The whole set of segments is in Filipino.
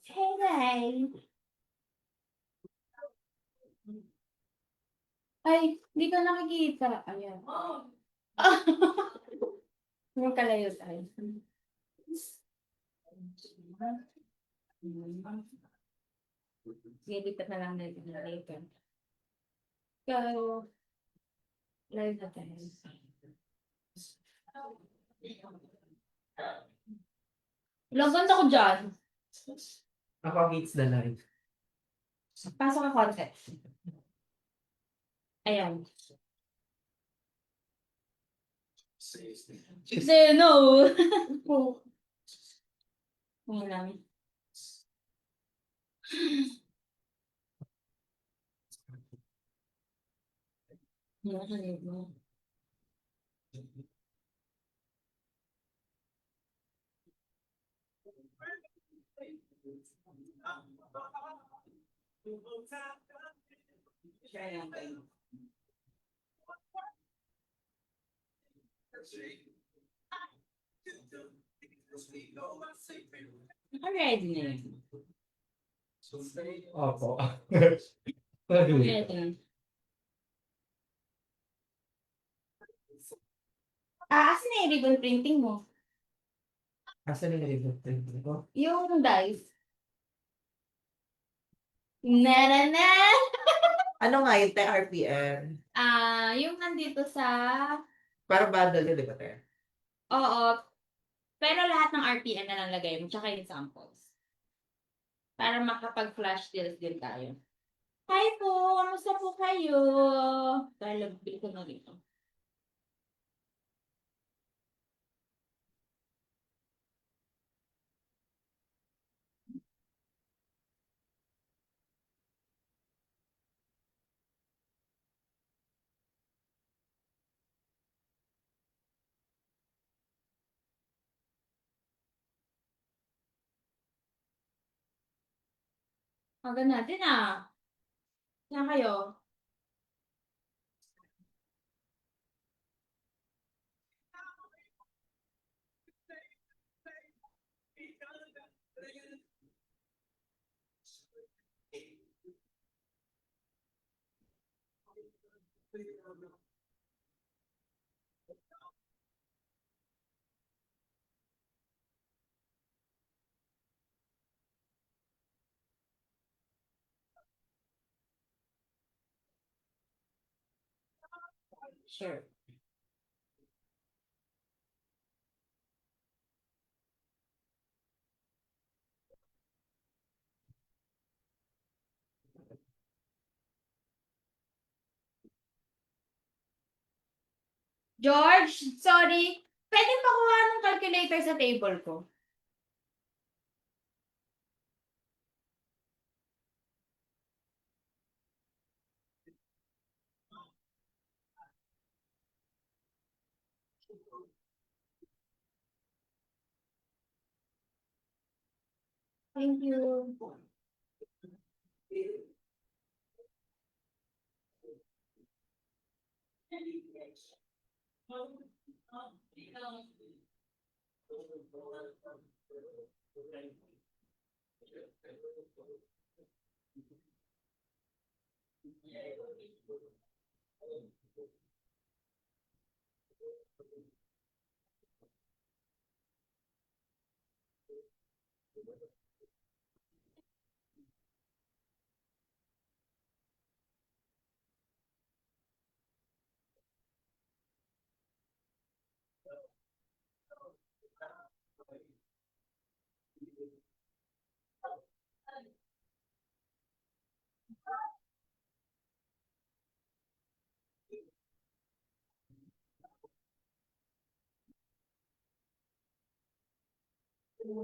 Hey! Ay, hindi ka nakikita. Ayan. Magkalayo tayo. Sige, lipat na lang natin later. Pero, live na tayo. Ilang ganda ko dyan. Ako against the light. Pasok ka konti. Ayan. Hindi, no. Ngayon lang. Ready na yun. Opo. Ready. Asan na yung ribbon printing mo? Asan yung ribbon printing ko? Yung dice. Na. Ano nga yung RPM? Yung nandito sa... Parang bundle yun, di ba, te? Oo. Pero lahat ng RPN na nalagay mo, tsaka yung samples. Para makapag-flash deals din tayo. Hi po! Kamusta po kayo? Dahil nabili ko na rito. Maganda natin Saan kayo? Sure. George, sorry. Pwede pa kuha ng calculator sa table ko? Thank you. Pero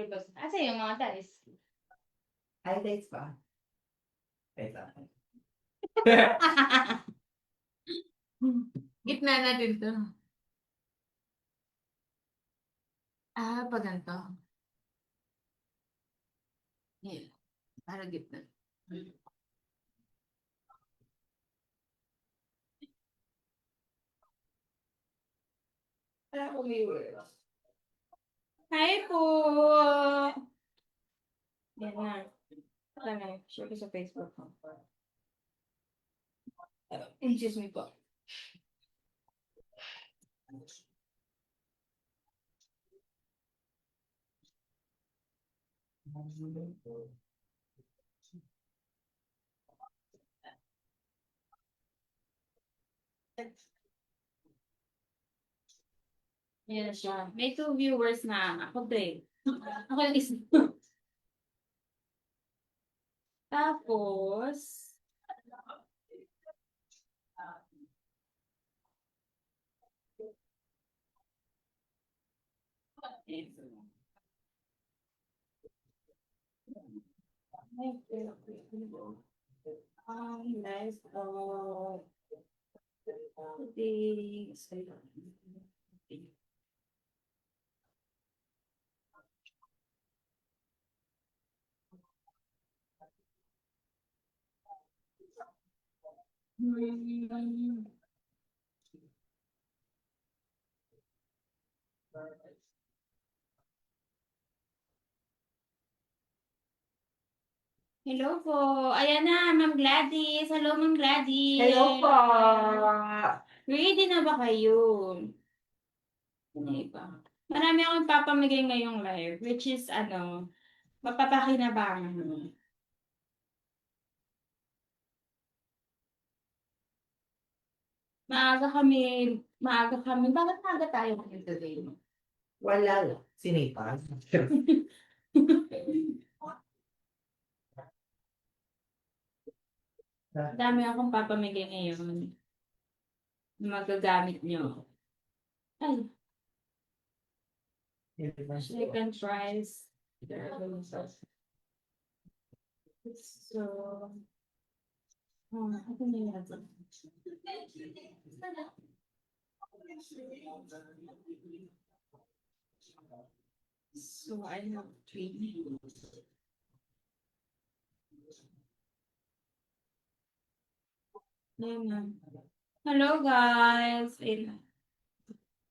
ba, asa yung mga dice? Ay, dates pa. Wait lang. Gitna natin to. Ah, pag ganito. Yeah, para gitna. Wala akong viewers. Hi po! Yan na. Ito na. Share ko sa Facebook ko. Excuse me po. Yan siya. May 2 viewers na. Ako din. Ako yung isa. Tapos, nice. Hello po. Ayan na, Ma'am Gladys. Hello, Ma'am Gladys. Hello po! Ready na ba kayo? Hindi pa. Marami akong ipapamigay ngayong live, which is mapapakinabangan. Maaga kami. Bakit maaga tayo ngayon today? Wala lang. Sinipag. Dami akong papamigay ngayon. Magagamit nyo. Ay, second tries. So, ano na yun? So, I have 3. Ayan. Hello, guys. Ayan.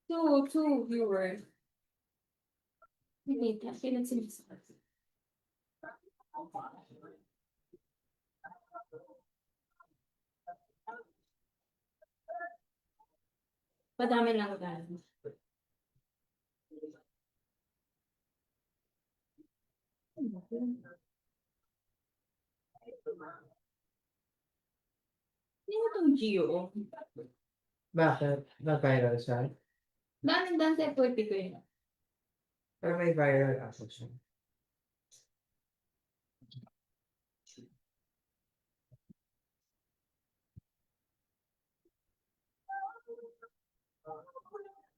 Two viewers. Wait, pinagsinisip. Padami lang guys. Sino itong Gio? Bakit? Nag-viral siya? Dami sa FYP ko yun. Pero may viral ako siya.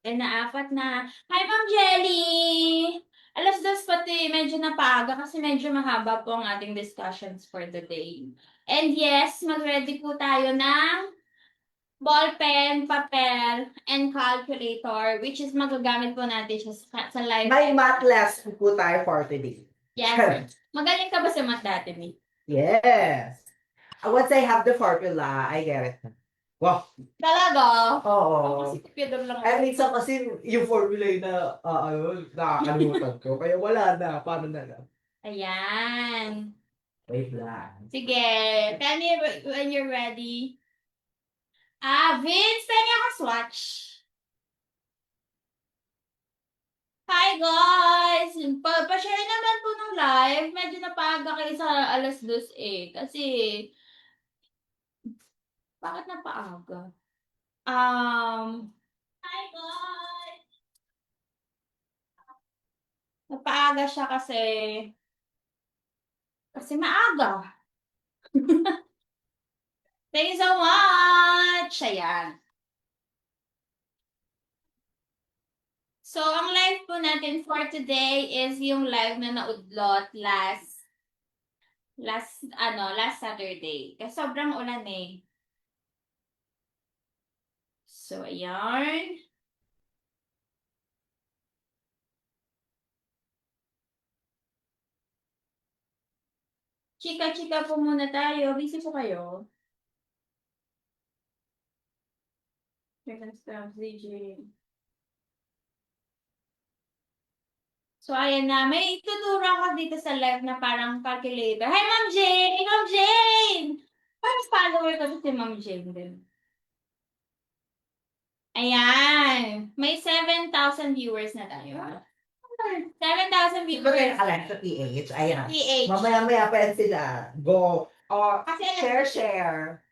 Na-apat na. Hi, Ma'am Jelly! Alas 2 pati, medyo napaaga kasi medyo mahaba po ang ating discussions for the day. And yes, mag-ready po tayo ng ballpen, papel, and calculator, which is magagamit po natin siya sa live. May math lesson po tayo for today. Yes. Magaling ka ba sa math dati, Mi? Yes. Once I have the formula, I get it. Wow. Talaga? Oo. Ako kasi tipidor lang Ay, ako. minsan kasi yung formula yun na, nakakalimutan ko. Kaya wala na. Paano na lang? Ayan. Wait lang. Sige. Tell me when you're ready. Vince, pengen ako swatch. Hi guys! Pa-share naman po ng live. Medyo napaaga kayo sa alas 2 eh. Kasi, bakit napaaga? Hi guys! Napaaga siya kasi maaga. Thank you so much! Ayan. So, ang live po natin for today is yung live na naudlot last Saturday. Kasi sobrang ulan eh. So, ayan. Chika-chika po muna tayo. Busy po kayo. Second step, DJ. So, ayan na. May ituturo ako dito sa live na parang calculator. Hi, Ma'am Jane! Ma'am Jane! Parang follower ko si Ma'am Jane din. Ayan. May 7,000 viewers na tayo. 7,000 Di ba kayo viewers. nakalag sa PH? Ayan. PH. Mamaya-maya pa yan sila. Go. O, Kasi share.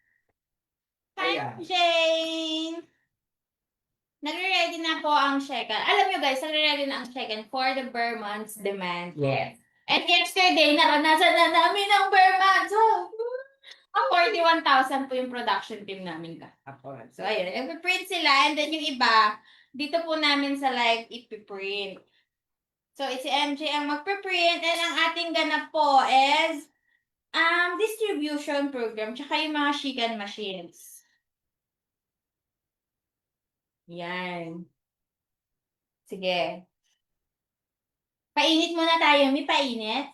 Hi, Ayan. Jane! Nagre-ready na po ang second. Alam nyo guys, nagre-ready na ang second for the Berman's demand. Yes. And yesterday, naranasan na namin ang Berman. So, 41,000 po yung production team namin kahapon. So, ayun. Nag-print sila. And then yung iba, dito po namin sa live ipiprint. So, si MJ ang magpiprint. And ang ating ganap po is distribution program. Tsaka yung mga chicken machines. Yan. Sige. Painit muna tayo. May painit.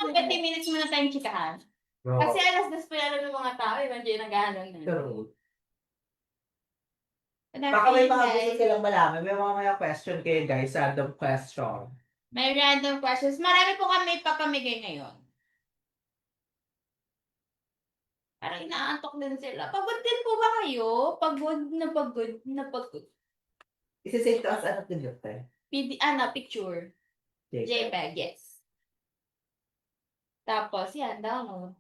20 minutes muna tayong chikahan. No. Kasi alas 2 pa lang ng mga tao. Ibang dyan nag-aanon na. Pero, Baka may mga Guys. gusto silang malaman. May mga question kayo guys. Random question. May random questions. Marami po kami papamigay ngayon. Parang inaantok din sila. Pagod din po ba kayo? Pagod. Isa-save to us ano din yun, te? Picture. Okay. JPEG, yes. Tapos, yan, download.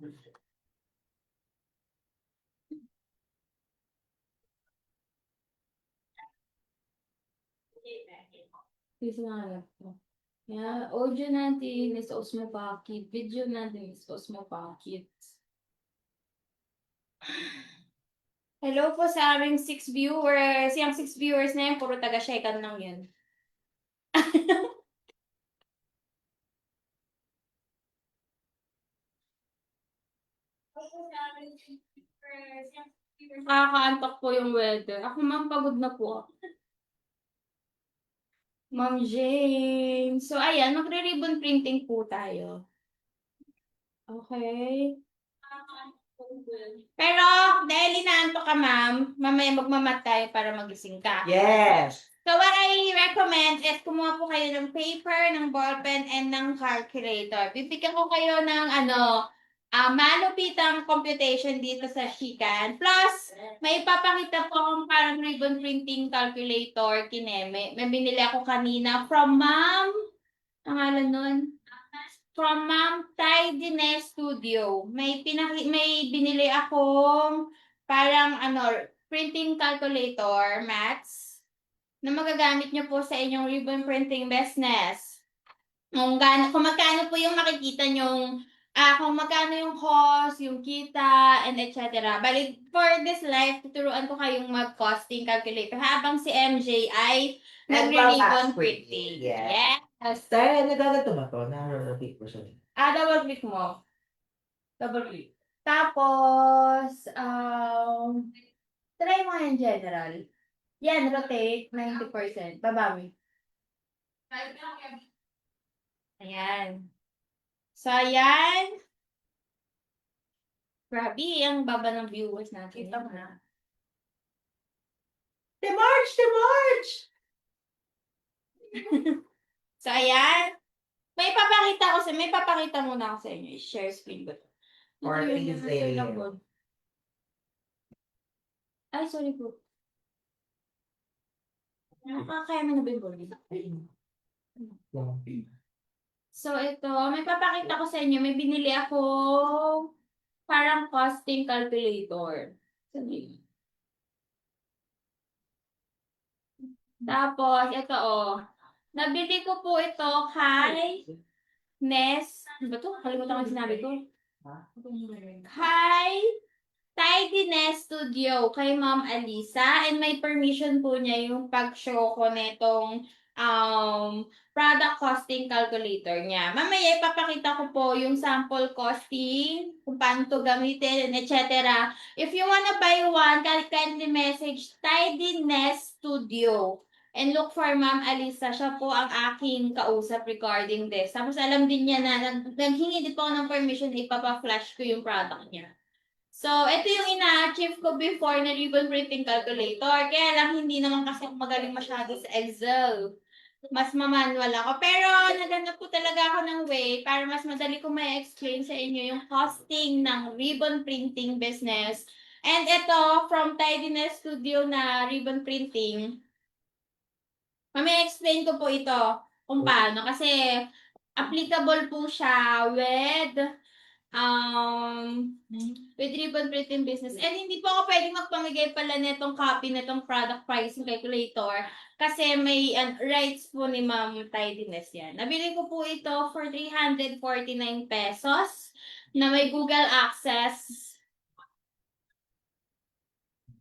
Please nga po. Yeah, audio natin is Osmo Pocket. Video natin is Osmo Pocket. Hello po sa aming 6 viewers. Yung 6 viewers na yun, puro taga-shekan lang yun. Nakakaantok po yung weather. Ako ma'am, pagod na po. Ma'am Jane. So, ayan, magre-ribbon printing po tayo. Okay. Pero, dahil inaantok ka, ma'am, mamaya magmamat tayo para magising ka. Yes. So, what I recommend is kumuha po kayo ng paper, ng ballpen, and ng calculator. Bibigyan ko kayo ng malupitang computation dito sa Shikan. Plus, may ipapakita po akong parang ribbon printing calculator, kineme. May binili ako kanina from Ma'am, ang alam nun? From Ma'am Tidiness Studio. May binili akong parang printing calculator, maths, na magagamit nyo po sa inyong ribbon printing business. Kung magkano po yung makikita nyong, kung magkano yung cost, yung kita, and etc. Bali, for this live, tuturuan ko kayong mag-costing calculator habang si MJ ay nagre-ribbon printing. Yes. Yes. Tayo, nagagato ba to? Na-repeat ko siya. Double click mo. Double click. Tapos, try mo yung general. Yan, rotate 90%. Babawi. Ayan. So, ayan. Grabe, ang baba ng viewers natin. Kita mo na. The March! So, ayan. May papakita muna ako sa inyo. I-share screen ko. Or easy. Ay, sorry po. Nakakaya mo na ba yung board? So, ito, may papakita ko sa inyo. May binili ako parang costing calculator. Sabi. Tapos, ito nabili ko po ito kay Ness. Ano ba ito? Kalimutan ko yung sinabi ko. Kay Tidiness Studio kay Ma'am Alisa and may permission po niya yung pag-show ko netong product costing calculator niya. Mamaya ipapakita ko po yung sample costing, kung paano to gamitin, etc. If you wanna buy one, kindly message Tidiness Studio. And look for Ma'am Alisa. Siya po ang aking kausap regarding this. Tapos alam din niya na naghingi din po ako ng permission na ipapa-flash ko yung product niya. So, ito yung ina-achieve ko before na ribbon printing calculator. Kaya lang, hindi naman kasi ako magaling masyado sa Excel. Mas manual ako. Pero, naghanap po talaga ako ng way para mas madali ko may explain sa inyo yung costing ng ribbon printing business. And ito, from Tidiness Studio na ribbon printing, mamaya explain ko po ito kung paano. Kasi, applicable po siya with ribbon printing business. And hindi po ako pwedeng magpamigay pala netong copy netong product pricing calculator kasi may rights po ni Ma'am Tidiness yan. Nabili ko po ito for 349 pesos na may Google Access.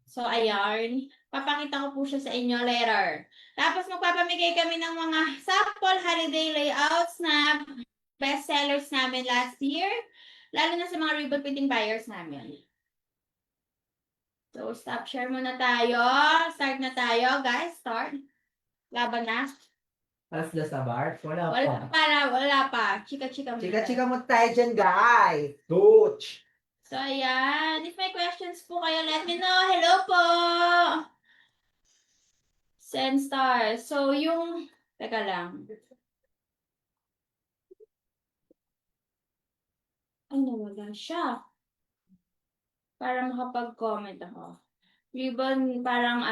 So, ayan. Papakita ko po siya sa inyo later. Tapos, magpapamigay kami ng mga sample holiday layouts na bestsellers namin last year. Lalo na sa mga ribbon printing buyers namin. So, stop share muna tayo. Start na tayo, guys. Start. Laban na. Alas 2 na, Bart? Wala pa. Wala pa. Chika-chika muna. Chika-chika mo tayo dyan, guys. Touch! So, ayan. If may questions po kayo, let me know. Hello po! Send star. So, yung... Teka lang. Ay, nawala siya. Para makapag-comment ako. Ribbon, parang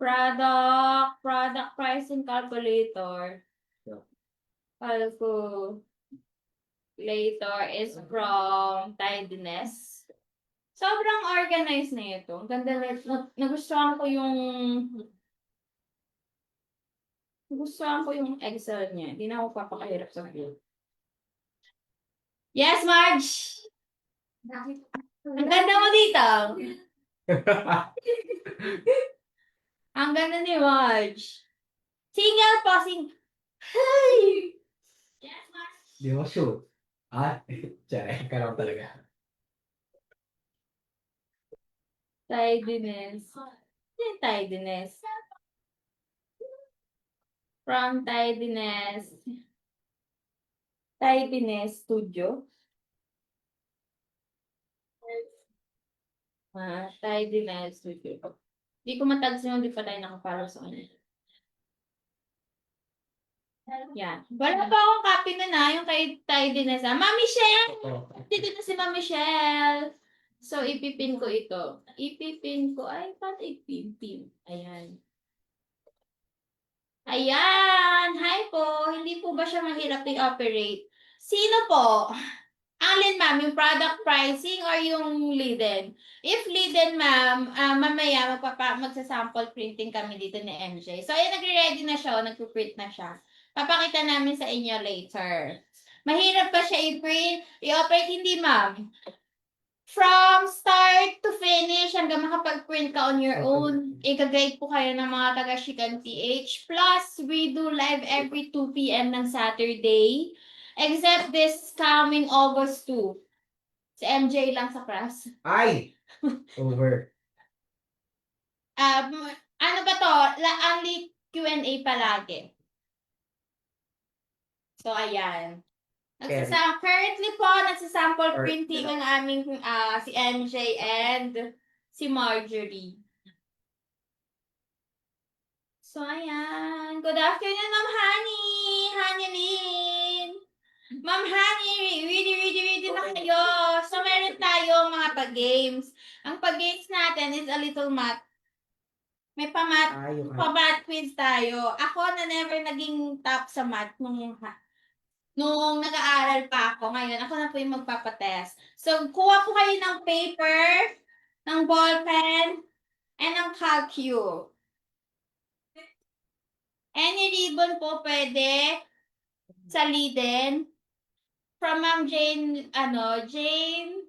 product pricing calculator. Calculator is from Tidiness. Sobrang organized na ito. Ang ganda na, nagustuhan ko yung Excel niya. Hindi na ako papakahirap sa view. Yes, Marge! Ang ganda mo dito. Ang ganda ni Marge. Single po, Hey! Yes, Marge. Di mo shoot. Tiyari, ka lang talaga. Tidiness. Yung Tidiness. From Tidiness. Tidiness Studio. Tidiness Studio. Hindi ko matagsin yung di pa tayo nakaparo sa kanya. Yan. Wala pa akong copy na yung kay Tidiness. Ma'am Michelle! Dito na si Ma'am Michelle. So, ipipin ko ito. Ipipin ko. Ay, ba't ipipin? Ayan. Ayan! Hi po! Hindi po ba siya mahirap i-operate? Sino po? Alin, ma'am? Yung product pricing or yung Liden? If Liden, ma'am, mamaya magsa-sample printing kami dito ni MJ. So, ayan, nagre-ready na siya o nagpo-print na siya. Papakita namin sa inyo later. Mahirap ba siya i-print? I-operate? Hindi, ma'am. From start to finish, hanggang makapag-print ka on your own, ika-guide po kayo ng mga taga-Shikan PH. Plus, we do live every 2 p.m. ng Saturday. Except this coming August 2. Si MJ lang sa class. Ay! Over. Ano ba to? Only Q&A palagi. So, ayan. Currently po, nagsasample printing ang aming si MJ and si Marjorie. So, ayan. Good afternoon, Ma'am Honey! Honey Lynn! Ma'am Honey, ready na kayo. So, meron tayong mga pag-games. Ang pag-games natin is a little math. May pa-math quiz tayo. Ako na never naging top sa math nung nag-aaral pa ako. Ngayon, ako na po yung magpapatest. So, kuha po kayo ng paper, ng ballpen, and ng calcu. Any ribbon po pwede sa Liden. From Ma'am Jane, Jane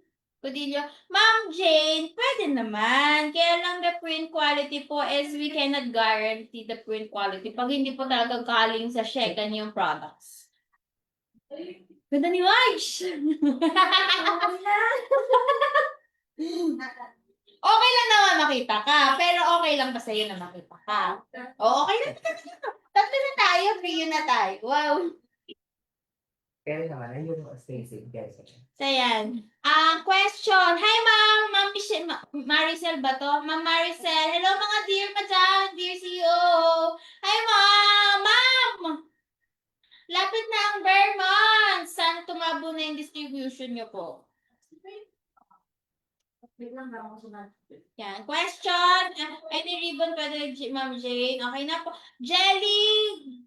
Codillo. Ma'am Jane, pwede naman. Kaya lang the print quality po is we cannot guarantee the print quality pag hindi po talaga galing sa Shekan yung products. Ganda ni Waj! Okay lang naman makita ka, pero okay lang ba sa'yo na makita ka? O, okay lang. Tatlo na tayo, free na tayo. Wow. Kaya naman, ayun yung spacing, guys. So, yan. Question. Hi, ma'am. Ma'am Michelle, Maricel ba to? Ma'am Maricel. Hello, mga dear madam, dear CEO. Hi, ma'am. Ma'am! Lapit na ang bare months. Saan tumabo na yung distribution niyo po? Yan. Question. Any ribbon pwede, Ma'am Jane? Okay na po. Jelly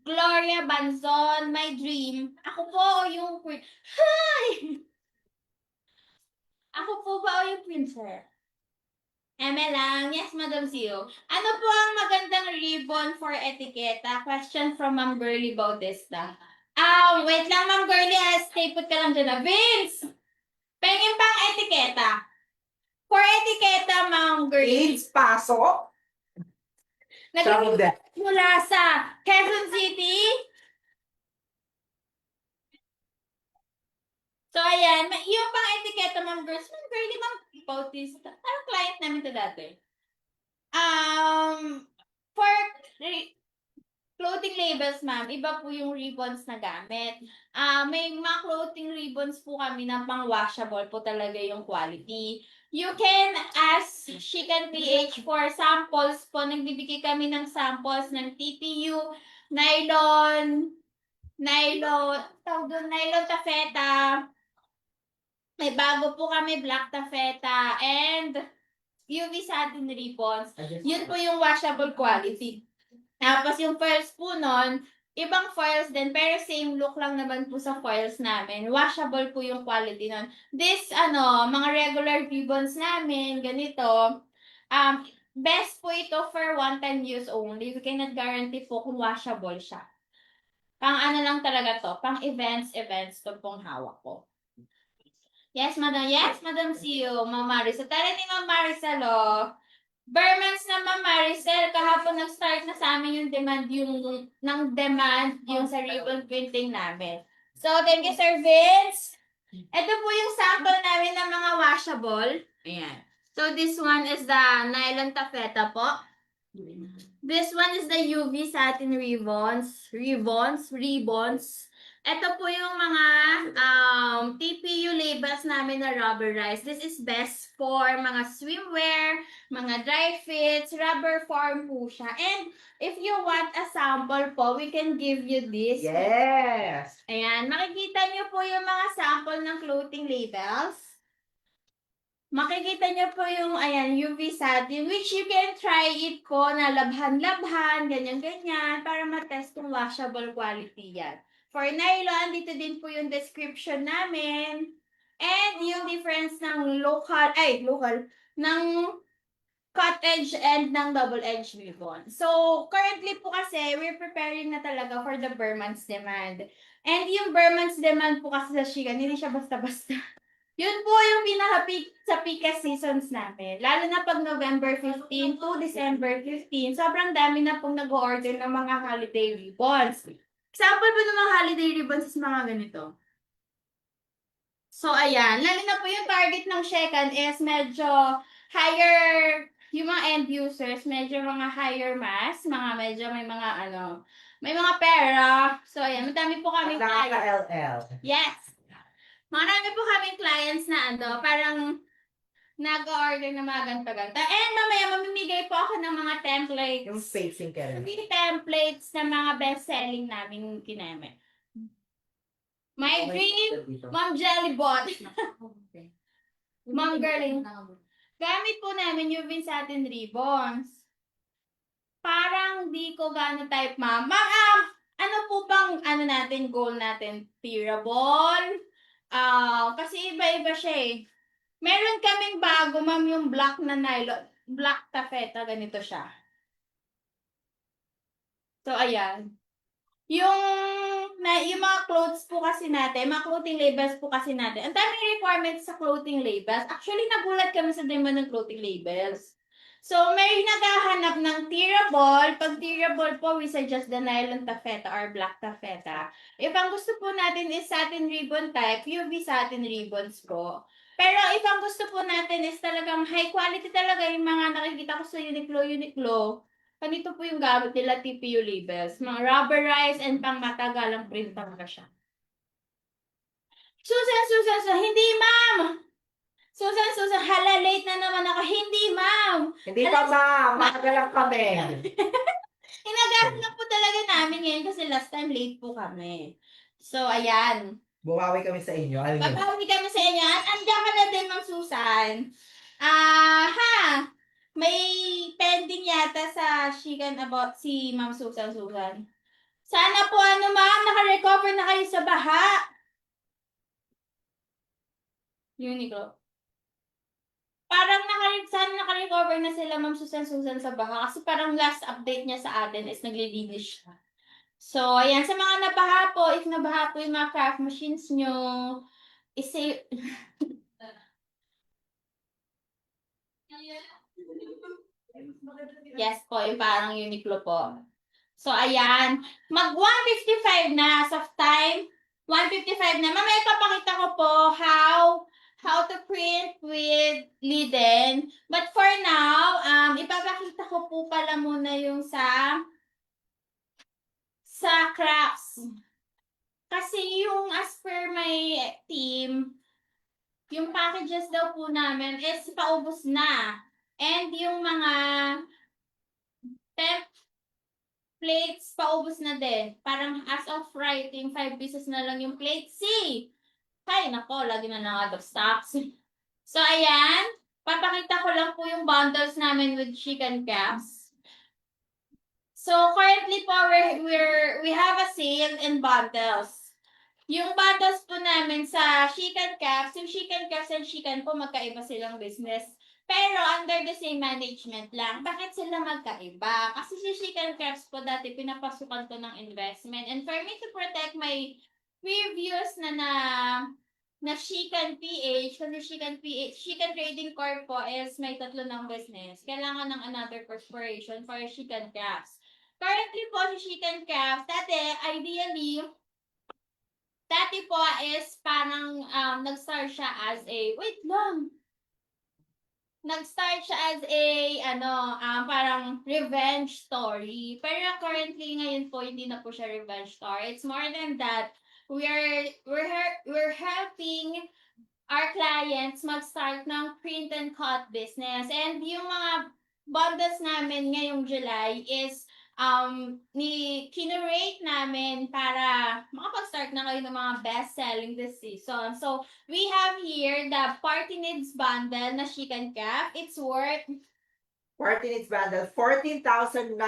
Gloria Banzon, my dream. Ako po yung... Hi! Ako po ba o yung printer? Eme lang. Yes, Madam CEO. Ano po ang magandang ribbon for etiketa? Question from Ma'am Girlie Bautista. Wait lang, Ma'am Girlie. Stay put ka lang dyan na. Vince! Pengin pang etiketa. For etiketa, Ma'am Girlie. AIDS, pasok! Nag- mula sa Quezon City. So, ayan. Yung pang etiketa, Ma'am Girls. Ma'am Girlie, Ma'am Bautista. Parang client namin to dati. For clothing labels, ma'am, iba po yung ribbons na gamit. May mga clothing ribbons po kami na pang-washable po talaga yung quality. You can ask Chicken PH for samples po. Nagbibigay kami ng samples ng TPU, nylon, nylon taffeta. May bago po kami black taffeta and UV satin ribbons. Yun po yung washable quality. Tapos yung foils po nun, ibang foils din, pero same look lang naman po sa foils namin. Washable po yung quality nun. This, mga regular ribbons namin, ganito, best po ito for one-time use only. We cannot guarantee po kung washable siya. Pang ano lang talaga to, pang events to pong hawak ko. Yes, Madam. Yes, Madam CEO, Ma'am Maricel. Tara ni Ma'am Maricel, Bermans na Ma'am Maricel, kahapon nag-start na sa amin yung demand yung sa ribbon printing namin. So, thank you, Sir Vince. Ito po yung sample namin ng mga washable. Ayan. So, this one is the nylon taffeta po. This one is the UV satin ribbons. Ito po yung mga TPU labels namin na rubberized. This is best for mga swimwear, mga dry fits, rubber form po siya. And if you want a sample po, we can give you this. Yes! Ayan, makikita nyo po yung mga sample ng clothing labels. Makikita nyo po yung, ayan, UV satin, which you can try it po na labhan-labhan, ganyan-ganyan, para matest kung washable quality yan. For nylon, dito din po yung description namin. And yung difference ng ng cut edge and ng double edge ribbon. So, currently po kasi, we're preparing na talaga for the Berman's demand. And yung Berman's demand po kasi sa Shigan, hindi siya basta-basta. Yun po yung pinaka-peak sa peakest seasons namin. Lalo na pag November 15 to December 15, sobrang dami na pong nag-order ng mga holiday ribbons. Example po ng mga holiday ribbons is mga ganito. So, ayan. Lalo na po yung target ng Shekan is medyo higher, yung mga end users, medyo mga higher mass, medyo may mga pera. So, ayan. Madami po kami Nakaka-LL. Yes. Marami po kaming clients na parang nag-order ng mga ganito-ganito. And mamaya mamimigay po ako ng mga templates. Yung spacing ka rin. Yung templates na mga best-selling namin kineme. My dream, Ma'am Jellybot. Ma'am Girling. Gamit po namin yung satin ribbons. Parang di ko gano'n type, ma'am. Ma'am, ano po bang natin, goal natin? Tearable? Kasi iba-iba siya eh. Meron kaming bago, ma'am, yung black na nylon, black taffeta, ganito siya. So, ayan. Yung yung mga clothes po kasi natin, mga clothing labels po kasi natin, ang daming requirements sa clothing labels. Actually, nagulat kami sa demo ng clothing labels. So, may naghahanap ng tearable. Pag tearable po, we suggest the nylon taffeta or black taffeta. If ang gusto po natin is satin ribbon type, UV satin ribbons po. Pero if ang gusto po natin is talagang high quality talaga yung mga nakikita ko sa Uniqlo, ganito po yung gamit nila, TPU labels. Mga rubberized and pang matagalang print talaga siya. Susan, hindi ma'am! Susan, hala late na naman ako. Hindi ma'am! Hindi pa ma'am, maaga lang kami. Inagamit lang po talaga namin ngayon kasi last time late po kami. So, ayan. Bumawi kami sa inyo. Alam niyo. Papawi kami sa inyo. At andiyan ka na din, Ma'am Susan. May pending yata sa Shikan about si Ma'am Susan. Sana po, ma'am, naka-recover na kayo sa baha. Uniqlo. Parang sana naka-recover na sila, Ma'am Susan sa baha. Kasi parang last update niya sa atin is naglilinis siya. So, ayan, sa mga nabaha po, if nabaha po yung mga craft machines nyo, isi... Yes po, yung parang Uniqlo po. So, ayan. Mag 155 na as of time. 155 na. Mamaya ipapakita ko po how to print with linen. But for now, ipapakita ko po pala muna yung sa crafts. Kasi yung as per my team, yung packages daw po namin is paubos na. And yung mga plates, paubos na din. Parang as of writing, 5 pieces na lang yung plate C. Ay, nako, lagi na lang out of stocks. So, ayan. Papakita ko lang po yung bundles namin with chicken caps. So, currently po, we have a sale in bundles. Yung bundles po namin sa chicken caps, yung chicken caps and chicken po, magkaiba silang business. Pero under the same management lang. Bakit sila magkaiba? Kasi si Chicken Crafts po dati pinapasukan ko ng investment. And for me to protect my previous na Chicken PH, kasi Chicken Trading Corp po is may tatlo ng business. Kailangan ng another corporation for Chicken Crafts. Currently po si Chicken Crafts, dati po is parang nag-start siya as a, nag-start siya as a, parang revenge story. Pero currently, ngayon po, hindi na po siya revenge story. It's more than that. We're helping our clients mag-start ng print and cut business. And yung mga bundles namin ngayong July is kinurate namin para makapag-start na kayo ng mga best-selling this season. So, we have here the Party Needs Bundle na Chicken Cap. It's worth 14 inch bundle, 14,999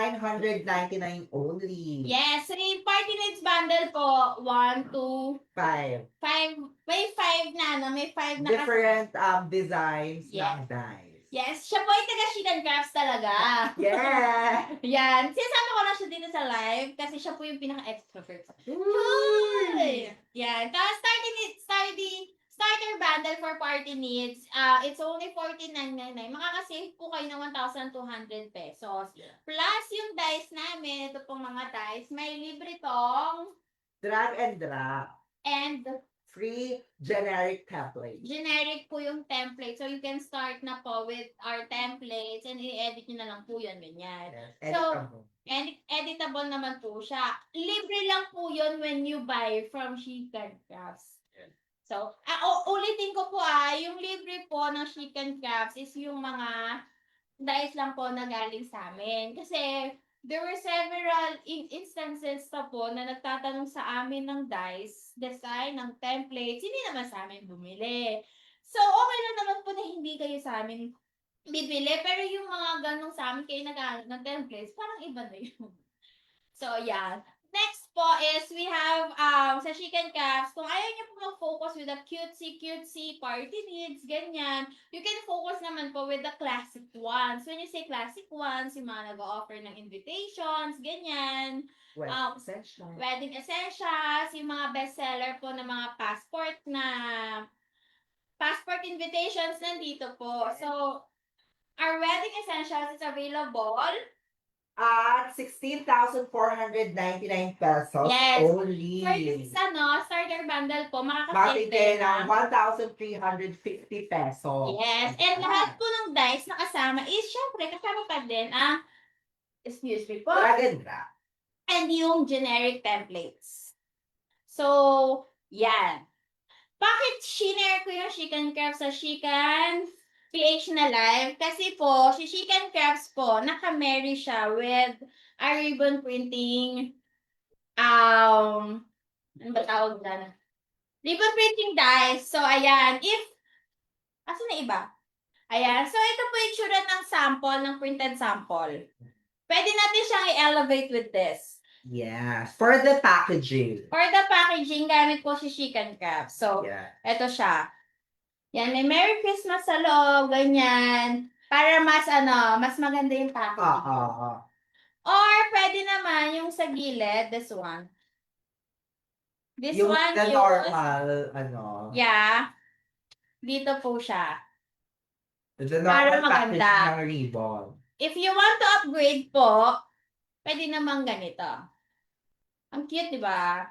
only. Yes, so yung Party Needs Bundle po, 1, 2, 5. 5, may 5 na, may 5 na Different designs Yes. ng dice. Yes, siya po ay taga-Chicken Crafts talaga. Yeah! Yan, sinasama ko na siya dito sa live kasi siya po yung pinaka-extrovert. Uy! Yan, tapos starter bundle for party needs, it's only 14,999. Makakasave po kayo ng 1,200 pesos. Plus yung dice namin, ito pong mga dice, may libre tong Drag and drop. and Free generic template. generic po yung template. So, you can start na po with our templates and i-edit nyo na lang po yun, ganyan. Yes. So, editable naman po siya. Libre lang po yun when you buy from Chicken Crafts. So, ulitin ko po yung libre po ng Chicken Crafts is yung mga dice lang po na galing sa amin. Kasi, there were several instances pa po na nagtatanong sa amin ng dice, design, ng templates, hindi naman sa amin bumili. So, okay lang naman po na hindi kayo sa amin bibili, pero yung mga ganong sa amin kayo nag-aaral ng templates, parang iba na yun. So, yeah. Next po po is we have sa Chicken Crafts, kung ayaw niyo po mag-focus with the cutesy party needs, ganyan, you can focus naman po with the classic ones. When you say classic ones, yung mga nag-offer ng invitations, ganyan, Well, essential. wedding essentials, yung mga bestseller po ng mga passport invitations nandito po. So, our wedding essentials is available. At 16,499 pesos Yes. only. For this, starter bundle po, Makakita makakasave ng na. 1,350 pesos. Yes. And lahat po ng dice na kasama is, syempre, kasama pa din ang, excuse me po, Dragon Wrap. and yung generic templates. So, yan. Bakit shinare ko yung Chicken Crafts sa Chicken PH na live? Kasi po, si Chicken Crafts po, naka-marry siya with a ribbon printing, ano ba tawag dyan? Ribbon printing dies. So, ayan. Asa na iba? Ayan. So, ito po yung tsura ng sample, ng printed sample. Pwede natin siyang i-elevate with this. Yes. For the packaging. For the packaging, gamit po si Chicken Crafts. So, Yeah. ito siya. Yan, may Merry Christmas sa loob, ganyan. Para mas maganda yung packaging. Or, pwede naman yung sa gilid, this one. This Yung one, the normal, yeah. Dito po siya. the Para normal package maganda. ng ribbon. If you want to upgrade po, pwede naman ganito. Ang cute, di ba?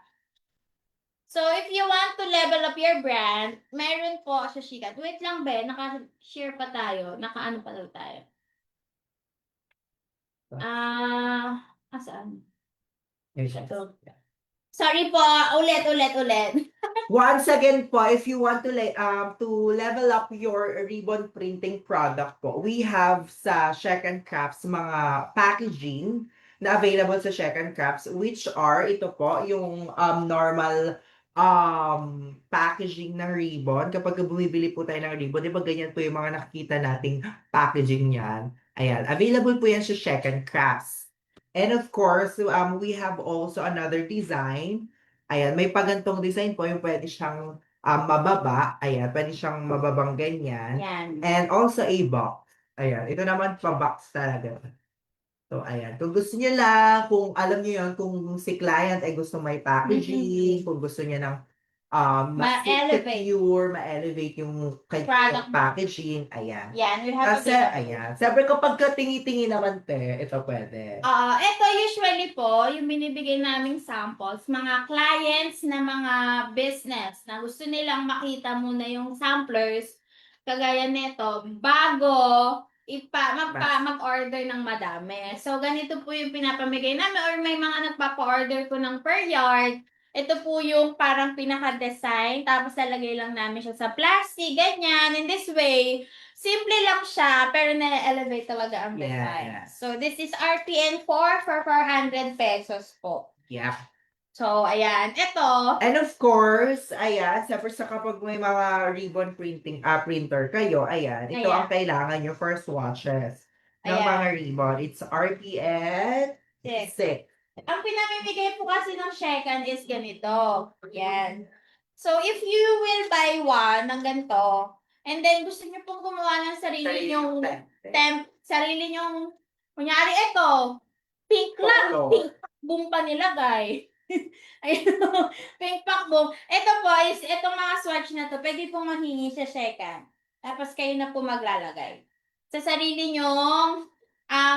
So, if you want to level up your brand, meron po sa Chicken. Wait lang, be. Naka-share pa tayo. Naka-ano pa daw tayo. Saan? Ito. Sorry po. Ulit. Once again po, if you want to level up your ribbon printing product po, we have sa Chicken Crafts mga packaging na available sa Chicken Crafts, which are ito po yung normal packaging ng ribbon. Kapag bumibili po tayo ng ribbon, di ba ganyan po yung mga nakikita nating packaging niyan. Ayan, available po yan sa Chicken Crafts. And of course, we have also another design. Ayan, may pagantong design po, yung pwede siyang mababa. Ayan, pwede siyang mababang ganyan. Yan. And also a box. Ayan, ito naman pa-box talaga. So, ayan. Kung gusto niyo lang, kung alam niyo yun, kung si client ay gusto may packaging, kung gusto niya ng mas Ma-elevate. secure, ma-elevate yung Product. packaging. Ayan. Yan, we have Kasi, to ayan. Siyempre, kapag tingi-tingi naman, ito pwede. ito usually po, yung binibigay naming samples, mga clients na mga business na gusto nilang makita muna yung samplers, kagaya nito, bago mag-order ng madami. So, ganito po yung pinapamigay namin or may mga nagpapa-order po ng per yard. Ito po yung parang pinaka-design, tapos lalagay lang namin siya sa plastic, ganyan. In this way, simple lang siya, pero na-elevate talaga ang design. Yeah. So, this is RTN 4 for 400 pesos po. Yeah. So, ayan. Ito. And of course, ayan, siyempre sa kapag may mga ribbon printer kayo, ayan, ito ang kailangan nyo for swatches ng mga ribbon. It's RTN 6. Ang pinamimigay po kasi ng Shekan is ganito. Yan. So, if you will buy one ng ganito, and then gusto niyo pong gumawa ng sarili nyong, kunyari ito, pink lang, pink boom pa nilagay. Ayun, pink pack boom. Ito po is, itong mga swatch na to, pwede pong mahingi sa Shekan. Tapos kayo na po maglalagay. Sa sarili nyong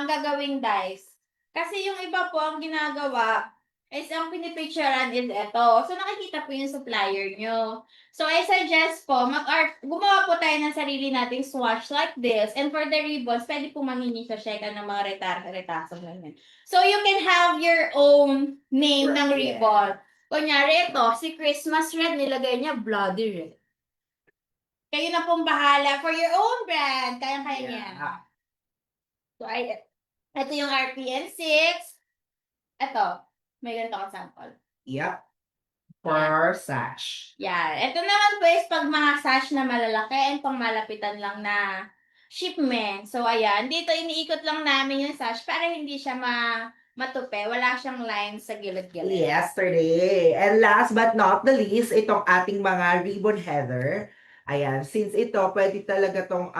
gagawing dice. Kasi yung iba po, ang ginagawa, is ang pinipicturean is ito. So, nakikita po yung supplier nyo. So, I suggest po, gumawa po tayo ng sarili nating swatch like this. And for the ribbons, pwede po mangingi sa Shekan ng mga retaso ganyan. So, you can have your own name ng ribbon. Kunyari ito, si Christmas Red, nilagay niya Bloody Red. Kayo na pong bahala for your own brand. Kaya-kaya niya. So, ito yung RPN 6. Ito, may ganito kang sample. Yep. For sash. Yan. Ito naman po is pag mga sash na malalaki and pang malapitan lang na shipment. So, ayan. Dito iniikot lang namin yung sash para hindi siya matupi. Wala siyang lines sa gilid-gilid. Yesterday. And last but not the least, itong ating mga ribbon heather. Ayan, since ito, pwede talaga tong,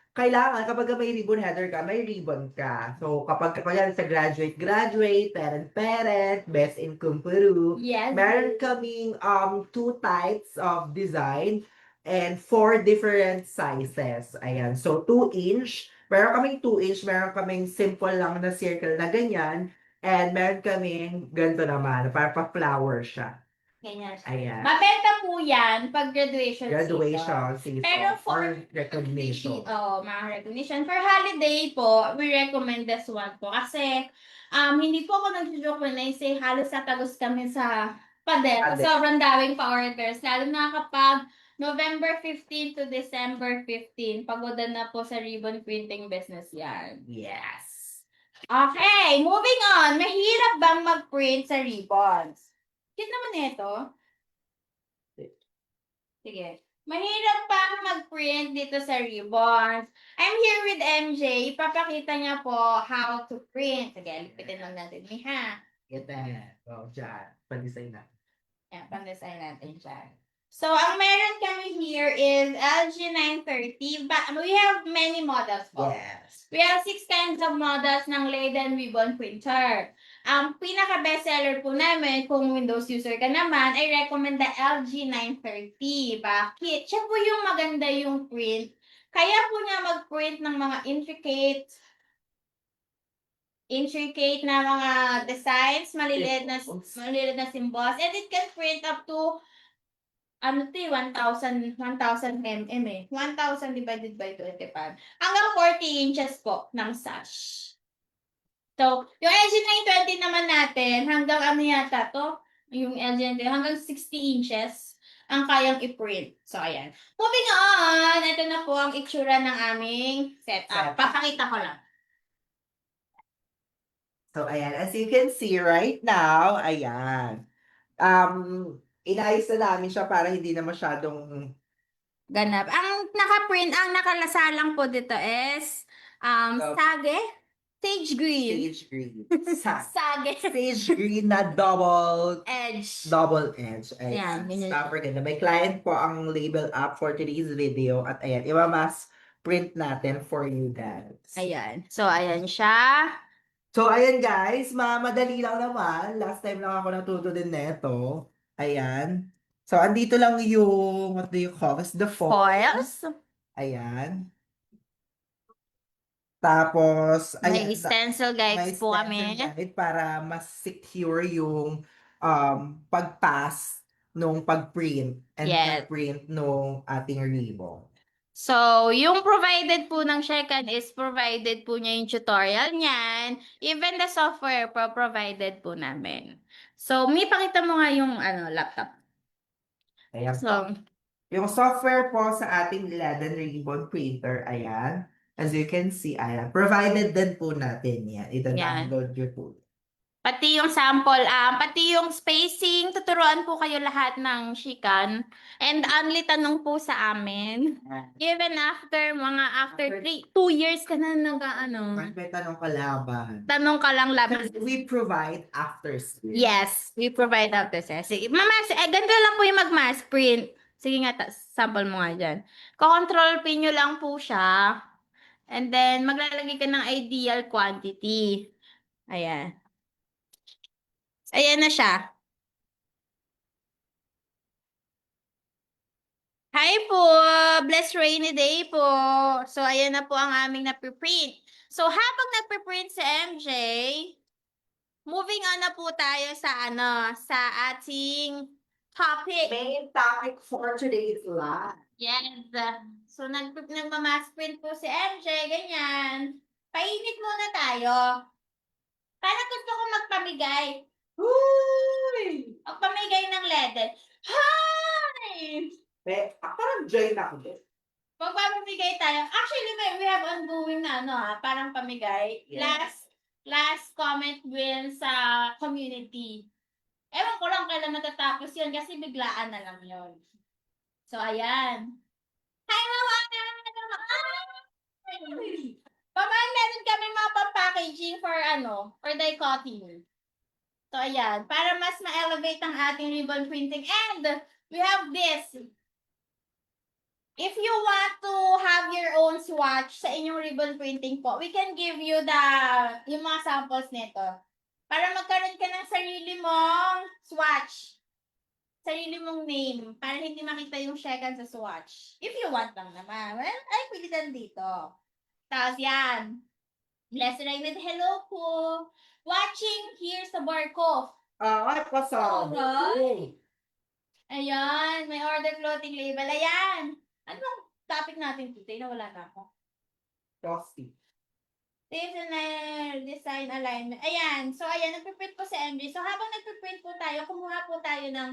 kailangan kapag may ribbon heather ka, may ribbon ka. So, kapag sa graduate, parent, best in kumpuru, Yes. meron kaming 2 types of design and 4 different sizes. Ayan, so 2 inch. Meron kaming 2 inch, meron kaming simple lang na circle na ganyan. And meron kaming ganito naman, parang pa-flower siya. Ganyan siya. Ayan. Mabenta po yan pag graduation Graduation season Pero or recognition. Mga recognition. For holiday po, we recommend this one po. Kasi, hindi po ako nag-joke when I say halos tatagos kami sa pader. Pader. Sobrang daming pa-orders. Lalo na kapag November 15 to December 15, pagoda na po sa ribbon printing business yan. Yes. Okay, moving on. Mahirap bang mag-print sa ribbons? Cute naman ito. Sige. Mahirap bang mag-print dito sa ribbons? I'm here with MJ. Ipapakita niya po how to print. Sige, lipitin lang natin. Ha? Get that. Oh, dyan. Pag-design na. Yan, pang-design natin dyan. So, ang meron kami here is LG 930. But we have many models po. Yes. We have 6 kinds of models ng Leiden ribbon printer. Ang pinaka-bestseller po namin, kung Windows user ka naman, I recommend the LG 930. Bakit? Siya po yung maganda yung print. Kaya po niya mag-print ng mga intricate na mga designs, maliliit na symbols, and it can print up to 1,000 mm eh. 1,000 divided by 25. Hanggang 40 inches po ng sash. So, yung LG 920 naman natin, hanggang ano yata to? Yung LG 920, hanggang 60 inches ang kayang i-print. So, ayan. Moving on, ito na po ang itsura ng aming setup. Papakita ko lang. So, ayan. As you can see right now, ayan. Inayos na namin siya para hindi na masyadong Ganap. Ang naka-print, ang nakalasalang po dito is sage green. sage green. Sage. Sage green na double Edge. edge. Ayan, ganyan. Super ganda. May client po ang label up for today's video. At ayan, imamas print natin for you guys. Ayan. So, ayan siya. So, ayan guys, madali lang naman. Last time lang ako natuto din neto. Ayan. So, andito lang yung, what do you call this? The Foils. Ayan. Tapos, May ayan. stencil guides po kami. Guide para mas secure yung pag-pass nung pag-print and Yes. pag-print nung ating ribbon. So, yung provided po ng Shekan is provided po niya yung tutorial niyan. Even the software po provided po namin. So, may pakita mo nga yung laptop. Ayan. So, Yung software po sa ating Leiden ribbon printer, ayan. As you can see, ayan. Provided din po natin yan. Ita-download nyo po. pati yung sample, pati yung spacing, tuturuan po kayo lahat ng Shikan. And only tanong po sa amin. Even after 2 years ka na May tanong kalaban. tanong ka lang laban. We provide after school. Yes, we provide after sales. Sige, ganito lang po yung mag-mass print. Sige nga, sample mo nga dyan. Control P nyo lang po siya. And then, maglalagay ka ng ideal quantity. Ayan. Ayan na siya. Hi po! Blessed rainy day po. So, ayan na po ang aming napiprint. So, habang napiprint si MJ, moving on na po tayo sa ating topic. Main topic for today's live. Yes. So, nagmamass print po si MJ, ganyan. Painit muna tayo. Parang gusto ko magpamigay. Uy! Magpamigay ng Leiden. Hi! Parang join ako din. Magpapamigay tayo. Actually, we have ongoing na parang pamigay. Yes. Last comment win sa community. Ewan ko lang kailan natatapos yun kasi biglaan na lang yun. So, ayan. Hi, Mama! Mamaya meron kami mga packaging for dichotomy. So, ayan. Para mas ma-elevate ang ating ribbon printing. And, we have this. If you want to have your own swatch sa inyong ribbon printing po, we can give you yung mga samples nito. Para magkaroon ka ng sarili mong swatch. Sarili mong name. Para hindi makita yung second sa swatch. If you want lang naman. Well, ay, pwede din dito. Tapos yan. Let's try with hello po. Watching here sa bar ko. Ay, pasok. Alright. Ayan, may order clothing label. Ayan. Anong topic natin today? Nawala na ako. Frosty. Tips and design alignment. Ayan. So, ayan. Nagpiprint po si MJ. So, habang nagpiprint po tayo, kumuha po tayo ng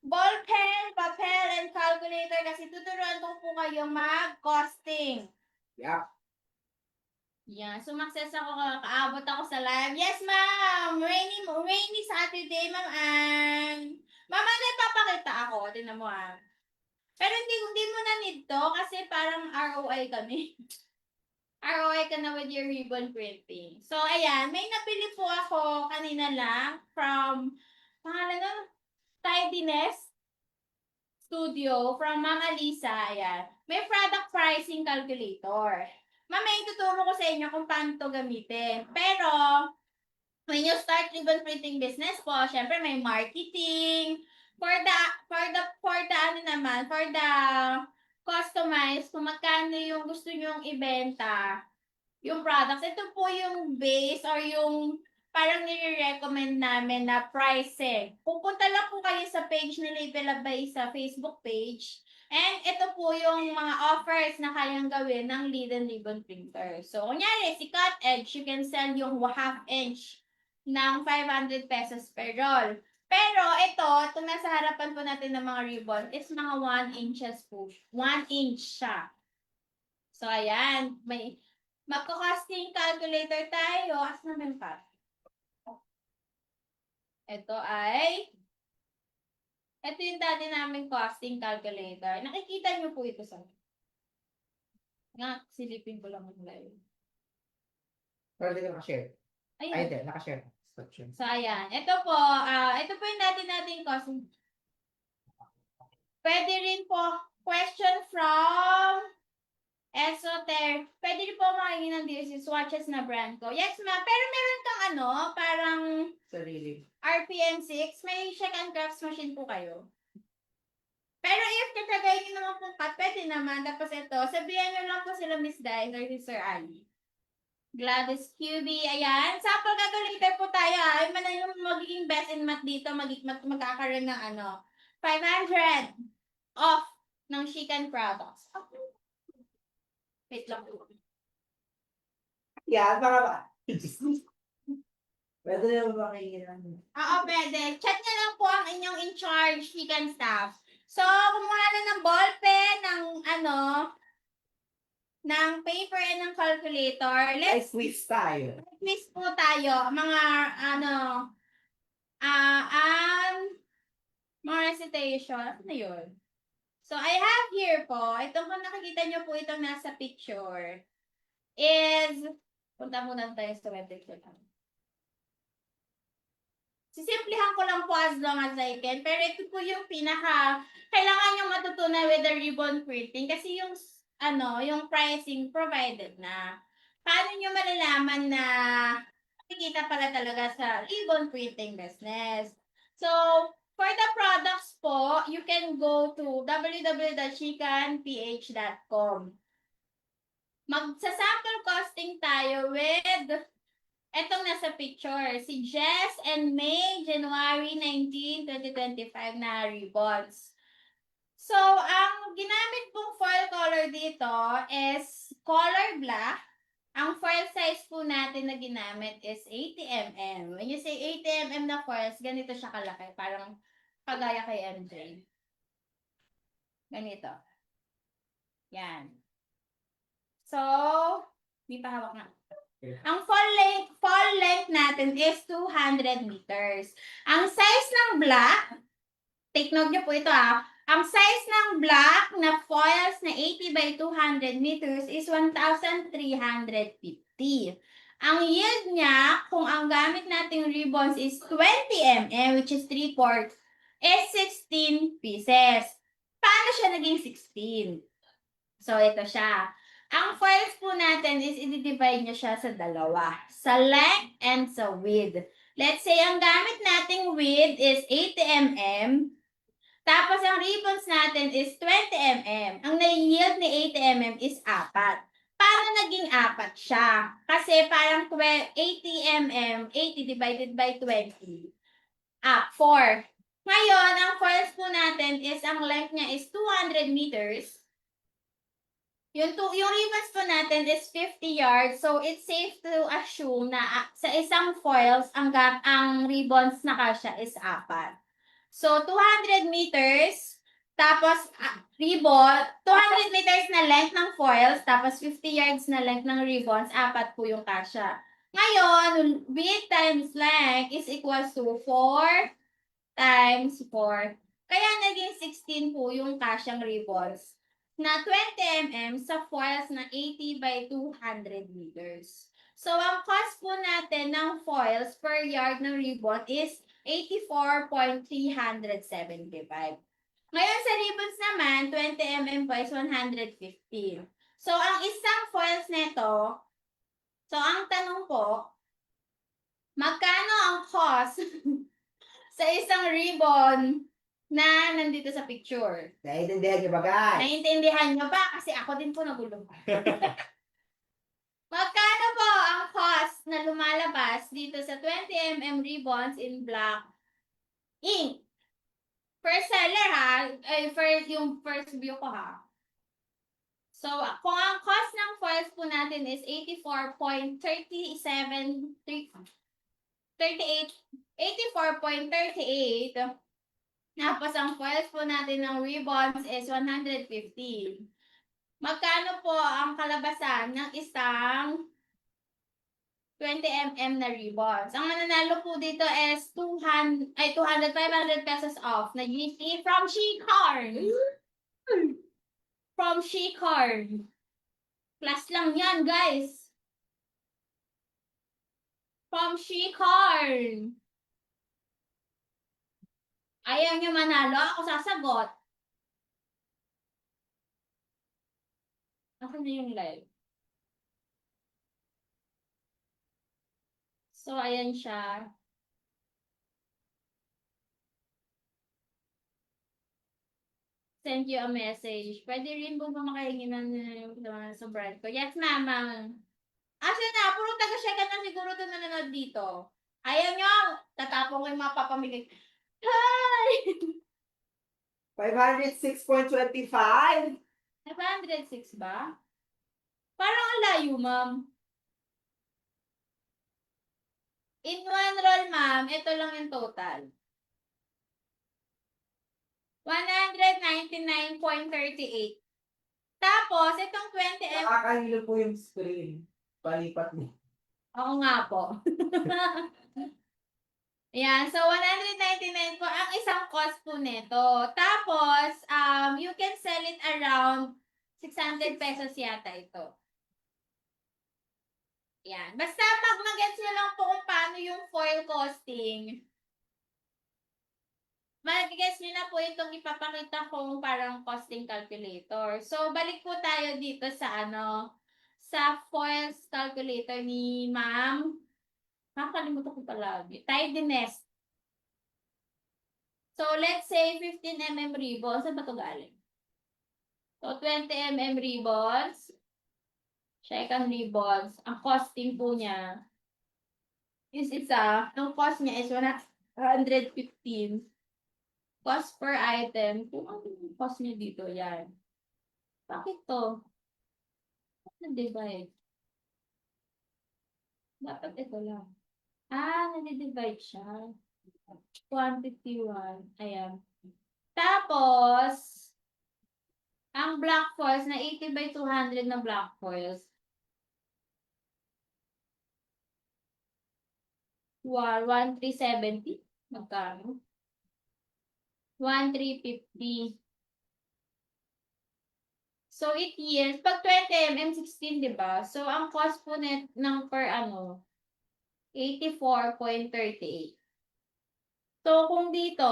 ball pen, papel, and calculator kasi tuturuan ko po kayong mag-costing. Yeah. Yan. Sumakses ako, kaabot ako sa live. Yes, ma'am! Rainy Saturday, ma'am Ann. Ma'am Ann, ipapakita ako. Tingnan mo, ah. Pero hindi mo na need to kasi parang ROI kami. ROI ka na with your ribbon printing. So, ayan. May nabili po ako kanina lang from, pangalan na, Tidiness Studio from Ma'am Alisa. Ayan. May product pricing calculator. Mamaya ituturo ko sa inyo kung paano ito gamitin. Pero, when you start ribbon printing business po, syempre may marketing. For the customize, kung magkano yung gusto nyong ibenta, yung products, ito po yung base or yung parang nire-recommend namin na pricing. Pupunta lang po kayo sa page ni Label Abay sa Facebook page. And ito po yung mga offers na kayang gawin ng lead and ribbon printer. So, kunyari, si Cut Edge, you can sell yung half inch ng 500 pesos per roll. Pero ito nasa harapan po natin ng mga ribbon is mga 1 inches po. 1 inch siya. So, ayan. May magko-costing calculator tayo. Asan naman pa? Ito yung dati naming costing calculator. Nakikita nyo po ito sa nga, silipin ko lang yung live. Pero hindi ka nakashare. Ay, Ayun. hindi. Nakashare. Instructions. So, ayan. Ito po yung dati nating costing. Pwede rin po question from Esoter. Pwede rin po makingin ng DSC swatches na brand ko. Yes, ma'am. Pero meron kang parang Sarili. RPM 6, may check and crafts machine po kayo. Pero if tatagay nyo naman po cut, pwede naman. Tapos ito, sabihan nyo lang po sila Miss Dai or si Sir Ali. Gladys QB, ayan. Sample calculator po tayo. Ay, man yung magiging best in math dito, magkakaroon ng 500 off ng chicken products. Wait lang po. Yan, mga ba? Pwede na ba makikita? Oo, pwede. Chat na lang po ang inyong in-charge chicken staff. So, kumuha na ng ballpen, ng paper and ng calculator. Ay, Let's quiz tayo. quiz po tayo. Mga, mga recitation. Ano na yun? So, I have here po, ito kung nakikita nyo po itong nasa picture, is, punta muna tayo sa web picture. Sisimplihan ko lang po as long as I can. Pero ito po yung kailangan nyo matutunan with the ribbon printing. Kasi yung pricing provided na. Paano nyo malalaman na nakikita pala talaga sa ribbon printing business? So, for the products po, you can go to www.chickenph.com. Magsa-sample costing tayo with etong nasa picture, si Jess and May, January 19, 2025 na ribbons. So, ang ginamit pong foil color dito is color black. Ang foil size po natin na ginamit is 80 mm. When you say 80 mm na foils, ganito siya kalaki. Parang kagaya kay MJ. Ganito. Yan. So, may pahawak na. Ang fall length natin is 200 meters. Ang size ng black, take note nyo po ito Ang size ng black na foils na 80 by 200 meters is 1,350. Ang yield niya, kung ang gamit nating ribbons is 20 mm, which is 3/4, is 16 pieces. Paano siya naging 16? So, ito siya. Ang foils po natin is i-divide nyo siya sa dalawa. Sa length and sa width. Let's say, ang gamit nating width is 80 mm. Tapos, ang ribbons natin is 20 mm. Ang nai-yield ni 80 mm is 4. Paano naging 4 siya? Kasi parang 80 mm, 80 divided by 20. 4. Ngayon, ang foils po natin is, ang length niya is 200 meters. Yung ribbons po natin is 50 yards. So, it's safe to assume na sa isang foils, ang ribbons na kasya is 4. So, 200 meters, tapos ribbon, 200 meters na length ng foils, tapos 50 yards na length ng ribbons, 4 po yung kasya. Ngayon, width times length is equals to 4 times 4. Kaya naging 16 po yung kasyang ribbons na 20 mm sa foils na 80 by 200 meters. So, ang cost po natin ng foils per yard ng ribbon is 84.375. Ngayon sa ribbons naman, 20 mm po is 150. So, ang isang foils nito, so ang tanong po, magkano ang cost sa isang ribbon na nandito sa picture? Naiintindihan niyo ba, guys? Naiintindihan nyo ba? Kasi ako din po nagulong. Magkano po ang cost na lumalabas dito sa 20 mm ribbons in black ink? Per seller ha, yung first view ko ha. So, kung ang cost ng foils po natin is 84.38, tapos ang foils po natin ng ribbons is 150. Magkano po ang kalabasan ng isang 20 mm na ribbons? Ang mananalo po dito is 500 pesos off na GC from She-Card. From She-Card. Plus lang yan, guys. From She-Card. Ayaw nyo manalo, ako sasagot. Ako na yung live. So, ayan siya. Send you a message. Pwede rin po ba makahingi sa brand ko? Yes, mama. Asa na, puro taga-Shekan na siguro ito nanonood dito. Ayaw nyo, tatapong ko yung mga papamigay. Hi! 506.25. 506 ba? Parang ang layo, ma'am. In one roll, ma'am, ito lang yung total. 199.38. Tapos, itong 20 mm. Nakakahilo po yung screen. Palipat niyo. Oo nga po. Ayan, so 199 po ang isang cost po nito. Tapos, you can sell it around 600 pesos yata ito. Ayan. Basta pag mag-gets nyo lang po kung paano yung foil costing, mag-gets nyo na po itong ipapakita kong parang costing calculator. So, balik po tayo dito sa sa foils calculator ni Ma'am. Nakakalimutan ko palagi. Tidiness. So, let's say 15 mm ribbons. Saan ba ito galing? So, 20 mm ribbons. Second ribbons. Ang costing po niya is ang cost niya is 115. Cost per item. Kung ano yung cost niya dito, yan. Bakit to? Na-divide. Dapat ito lang. Na-divide siya. 151. Ayan. Tapos, ang black foils na 80 by 200 na black foils. 1,370. Magkano? 1,350. So, it yields, pag 20 mm, 16, di ba? So, ang cost po net ng per 84.38. So, kung dito,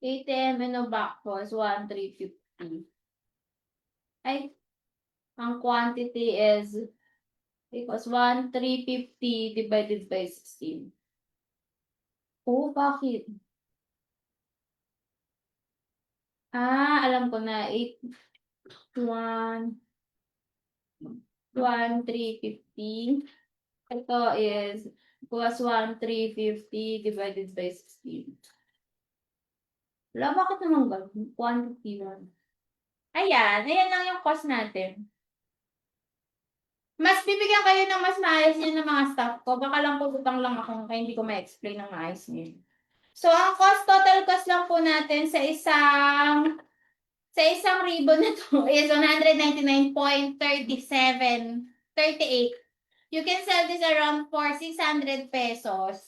80 mm na back was 1,350. Ay, ang quantity is equals 1,350 divided by 16. Oh, bakit? Alam ko na. 1,350. Ito is equals 1,350 divided by 16. Wala, bakit naman ganun? Quantity lang. Ayan lang yung cost natin. Mas bibigyan kayo ng mas maayos yun ng mga staff ko. Baka lang putang lang ako kaya hindi ko ma-explain ng maayos niyo. So, ang total cost lang po natin sa isang ribbon na to is 199.3738. You can sell this around for 600 pesos.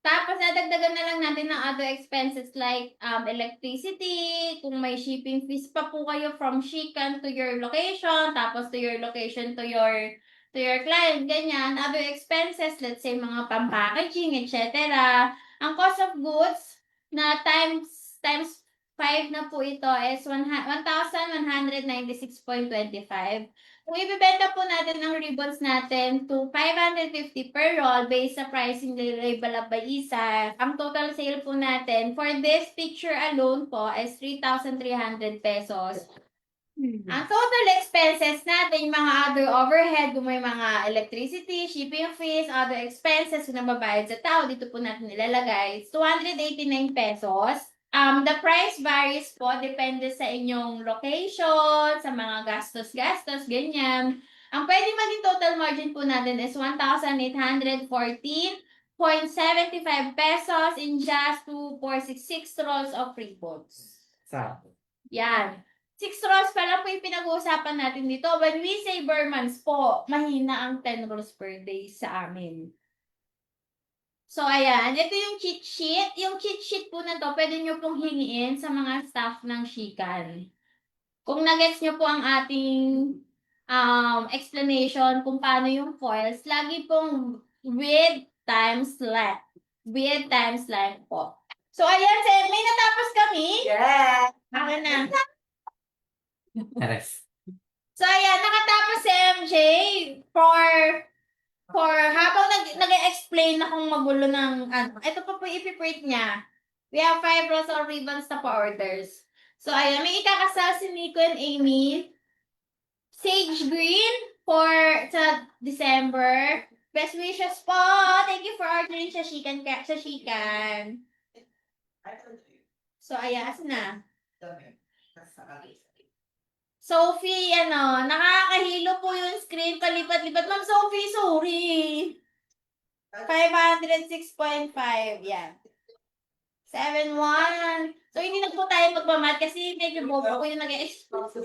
Tapos, nadagdagan na lang natin ng other expenses like electricity, kung may shipping fees pa po kayo from Shikan to your location, tapos to your location to your client, ganyan. Other expenses, let's say mga packaging, etc. Ang cost of goods na times 5 na po ito is 1,196.25. Kung ibebenta po natin ang ribbons natin to 550 per roll based sa pricing ni Ray Balabaisa, ang total sale po natin for this picture alone po is 3,300 pesos. Ang total expenses natin, yung mga other overhead, kung may mga electricity, shipping fees, other expenses, kung nababayad sa tao, dito po natin nilalagay, is 289 pesos. The price varies po, depende sa inyong location, sa mga gastos-gastos, ganyan. Ang pwede maging total margin po natin is 1,814.75 pesos in just 2,466 rolls of ribbons. Sa Yan. 6 rolls pa lang po yung pinag-uusapan natin dito. When we say Burmans po, mahina ang 10 rolls per day sa amin. So, ayan. Ito yung cheat sheet. Yung cheat sheet po na to, pwede nyo pong hingiin sa mga staff ng Shikan. Kung nagets nyo po ang ating explanation kung paano yung foils, lagi pong width times length. Width times length po. So, ayan. May natapos kami. Yeah! Akin na. Ares. So, ayan. Nakatapos si MJ for habang nag-explain na kung magulo ng ito pa po ipiprint niya. We have 5 rows of ribbons na pa-orders. So, ayan, may ikakasal si Nico and Amy. Sage green for sa December. Best wishes po. Thank you for ordering sa Shikan. So, ayan, asan na? Sophie, nakakahilo po yung screen. Palipat-lipat. Ma'am Sophie, sorry. 506.5. Yan. 7-1. So, hindi na po tayo magmamat kasi medyo bobo ako yung nag-expose.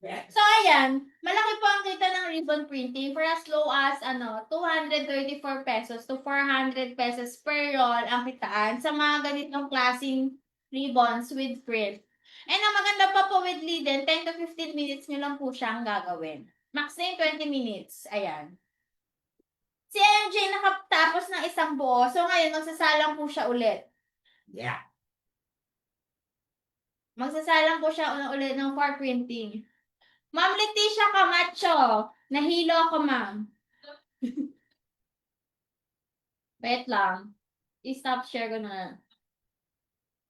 So, ayan. Malaki po ang kita ng ribbon printing for as low as 234 pesos to 400 pesos per roll ang kitaan sa mga ganitong klaseng ribbons with print. And ang maganda pa po with Liden, 10 to 15 minutes nyo lang po siyang gagawin. Max na yung 20 minutes. Ayan. Si MJ nakatapos ng isang buo. So ngayon, magsasalang po siya ulit. Yeah. Magsasalang po siya ulit ng for printing. Ma'am Leticia Camacho. Nahilo ako, ma'am. Wait lang. I-stop share ko na.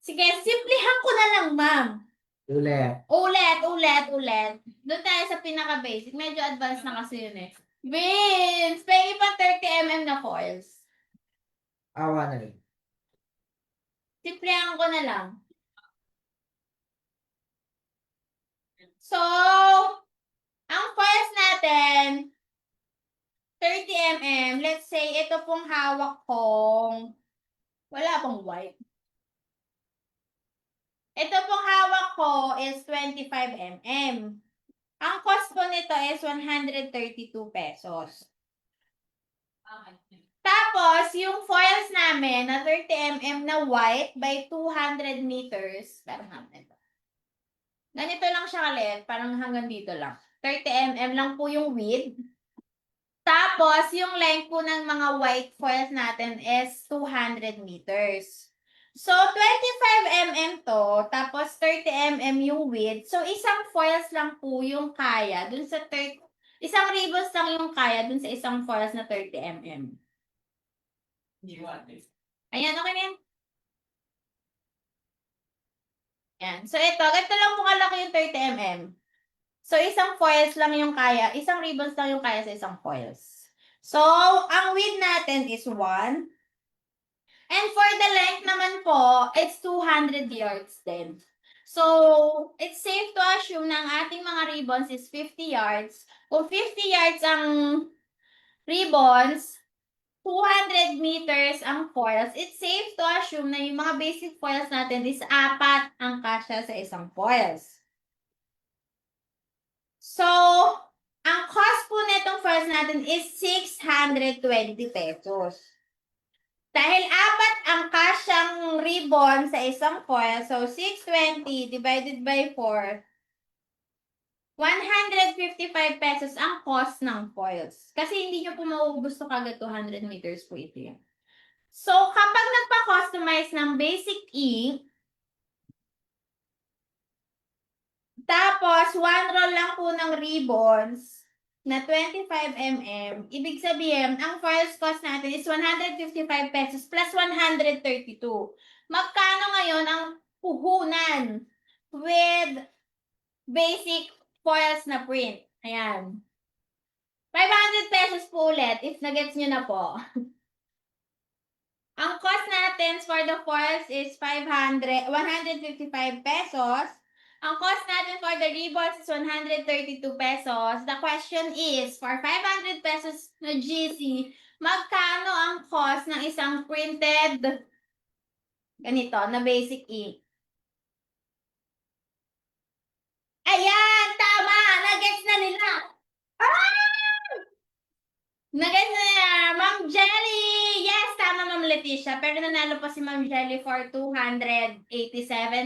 Sige, simplihan ko na lang, ma'am. Ulit. Doon tayo sa pinaka-basic. Medyo advanced na kasi yun eh. Vince! Pwede pa 30 mm na foils. Awa na rin. Simplihan ko na lang. So, ang foils natin, 30 mm. Let's say, ito pong hawak kong, wala pong white. Ito pong hawak ko is 25 mm. Ang cost po nito is 132 pesos. Tapos, yung foils namin na 30 mm na white by 200 meters. Parang natin. Ganito lang siya kalit. Parang hanggang dito lang. 30 mm lang po yung width. Tapos, yung length po ng mga white foils natin is 200 meters. So, 25 mm to, tapos 30 mm yung width. So, isang foils lang po yung kaya dun sa isang ribbons lang yung kaya dun sa isang foils na 30 mm. Ayan, okay na yan. Yan. So, ganito lang po kalaki yung 30 mm. So, isang foils lang yung kaya, isang ribbons lang yung kaya sa isang foils. So, ang width natin is 1. And for the length naman po, it's 200 yards din. So, it's safe to assume na ang ating mga ribbons is 50 yards. Kung 50 yards ang ribbons, 200 meters ang foils, it's safe to assume na yung mga basic foils natin is 4 ang kasya sa isang foils. So, ang cost po netong foils natin is 620 pesos. Dahil 4 ang kasyang ribbon sa isang foil, so 620 divided by 4, 155 pesos ang cost ng foils. Kasi hindi nyo po mauubos to kagad 200 meters po ito yan. So, kapag nagpa-customize ng basic ink, tapos 1 roll lang po ng ribbons na 25 mm, ibig sabihin, ang foils cost natin is 155 pesos plus 132. Magkano ngayon ang puhunan with basic foils na print? Ayan. 500 pesos po ulit, if nagets nyo na po. Ang cost natin for the foils is 155 pesos. Ang cost natin for the ribbons is 132 pesos. The question is, for 500 pesos na GC, magkano ang cost ng isang printed ganito, na basic ink? Ayan! Tama! Nagets na nila! Nagets na nila! Ma'am Jelly! Yes! Tama, Ma'am Leticia. Pero nanalo pa si Ma'am Jelly for 287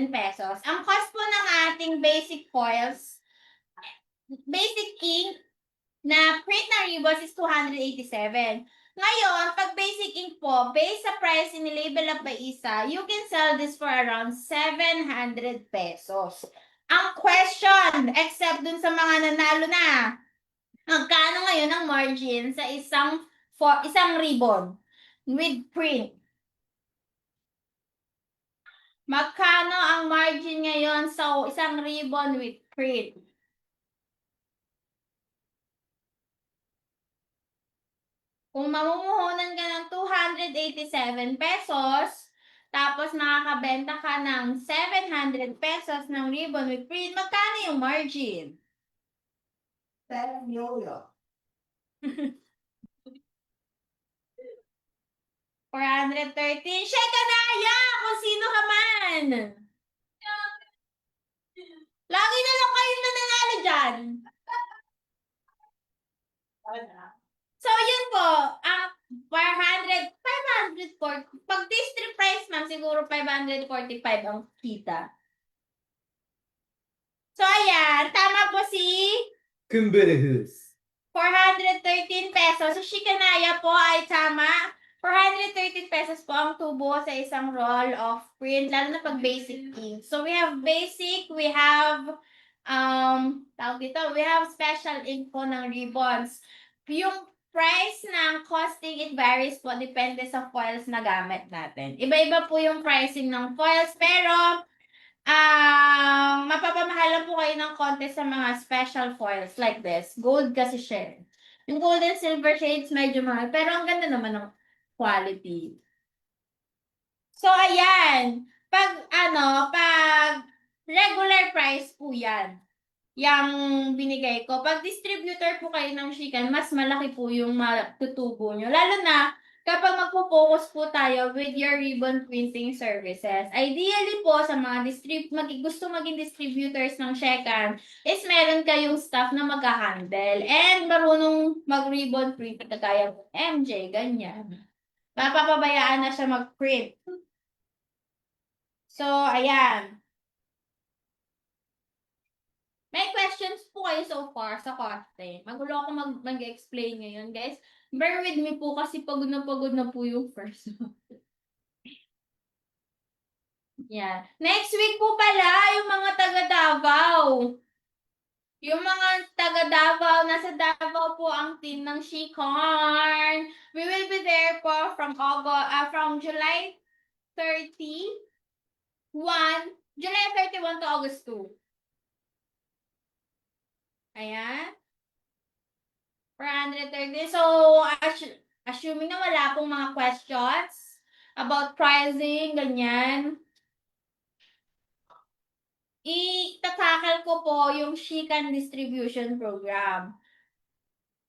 pesos. Ang cost po ng ating basic foils, basic ink na print na ribbons is 287. Ngayon, pag basic ink po, based sa price ni Label Up by Isa, you can sell this for around 700 pesos. Ang question, except dun sa mga nanalo na, magkano ngayon ang margin sa isang ribbon with print? Magkano ang margin ngayon sa isang ribbon with print? Kung mamumuhunan ka ng 287 pesos, tapos makakabenta ka ng 700 pesos ng ribbon with print, magkano yung margin? 10 million. 413. Sheka Naya! Kung sino ka man! Lagi na lang kayong nananalo dyan. So, yun po. Ang 540. Pag district price, ma'am, siguro 545 ang kita. So, ayan. Tama po si Kumberehus. 413 pesos. So, Shikanaya po ay tama. 413 pesos po ang tubo sa isang roll of print, lalo na pag basic ink. So, we have basic, we have, we have special ink po ng ribbons. Yung price ng costing, it varies po, depende sa foils na gamit natin. Iba-iba po yung pricing ng foils, pero, mapapamahalan po kayo ng konti sa mga special foils like this. Gold kasi siya. Yung gold and silver shades medyo mahal, pero ang ganda naman ng quality. So, ayan. Pag regular price po yan. Yang binigay ko. Pag distributor po kayo ng Shikan, mas malaki po yung matutubo nyo. Lalo na, kapag magpo-focus po tayo with your ribbon printing services. Ideally po, sa mga gusto maging distributors ng Shikan, is meron kayong staff na mag-handle. And marunong mag-ribbon print, kagaya MJ, ganyan. Mapapabayaan na siya mag-print. So, ayan. May questions po kayo so far sa content. Magulo ako mag-explain ngayon, guys. Bear with me po kasi pagod na po yung first one. Yeah. Next week po pala, yung mga taga Davao. Yung mga taga Davao, nasa Davao po ang team ng Shikarn. We will be there po from July 31 to August 2. Ayan. 430. So, assuming na wala pong mga questions about pricing, ganyan, itatakal ko po yung Shikan Distribution Program.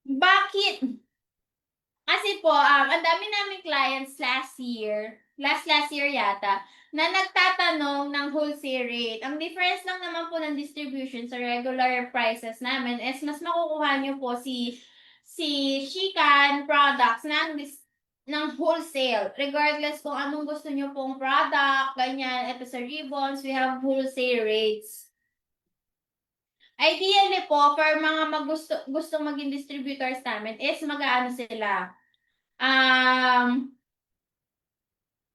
Bakit? Kasi po, ang dami naming clients last year yata, na nagtatanong ng wholesale rate. Ang difference lang naman po ng distribution sa regular prices namin is mas makukuha nyo po si Shikan products ng wholesale. Regardless kung anong gusto nyo pong product, ganyan, ito sa ribbons, we have wholesale rates. Ideally po, for mga gustong maging distributors namin is mag-aano sila.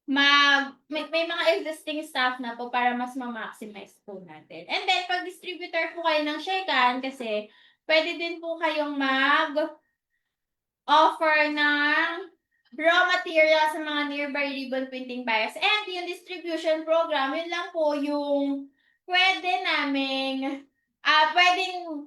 May mga existing staff na po para mas ma-maximize po natin. And then, pag distributor po kayo ng Shekan, kasi pwede din po kayong offer ng raw material sa mga nearby ribbon printing buyers. And yung distribution program, yun lang po yung pwede naming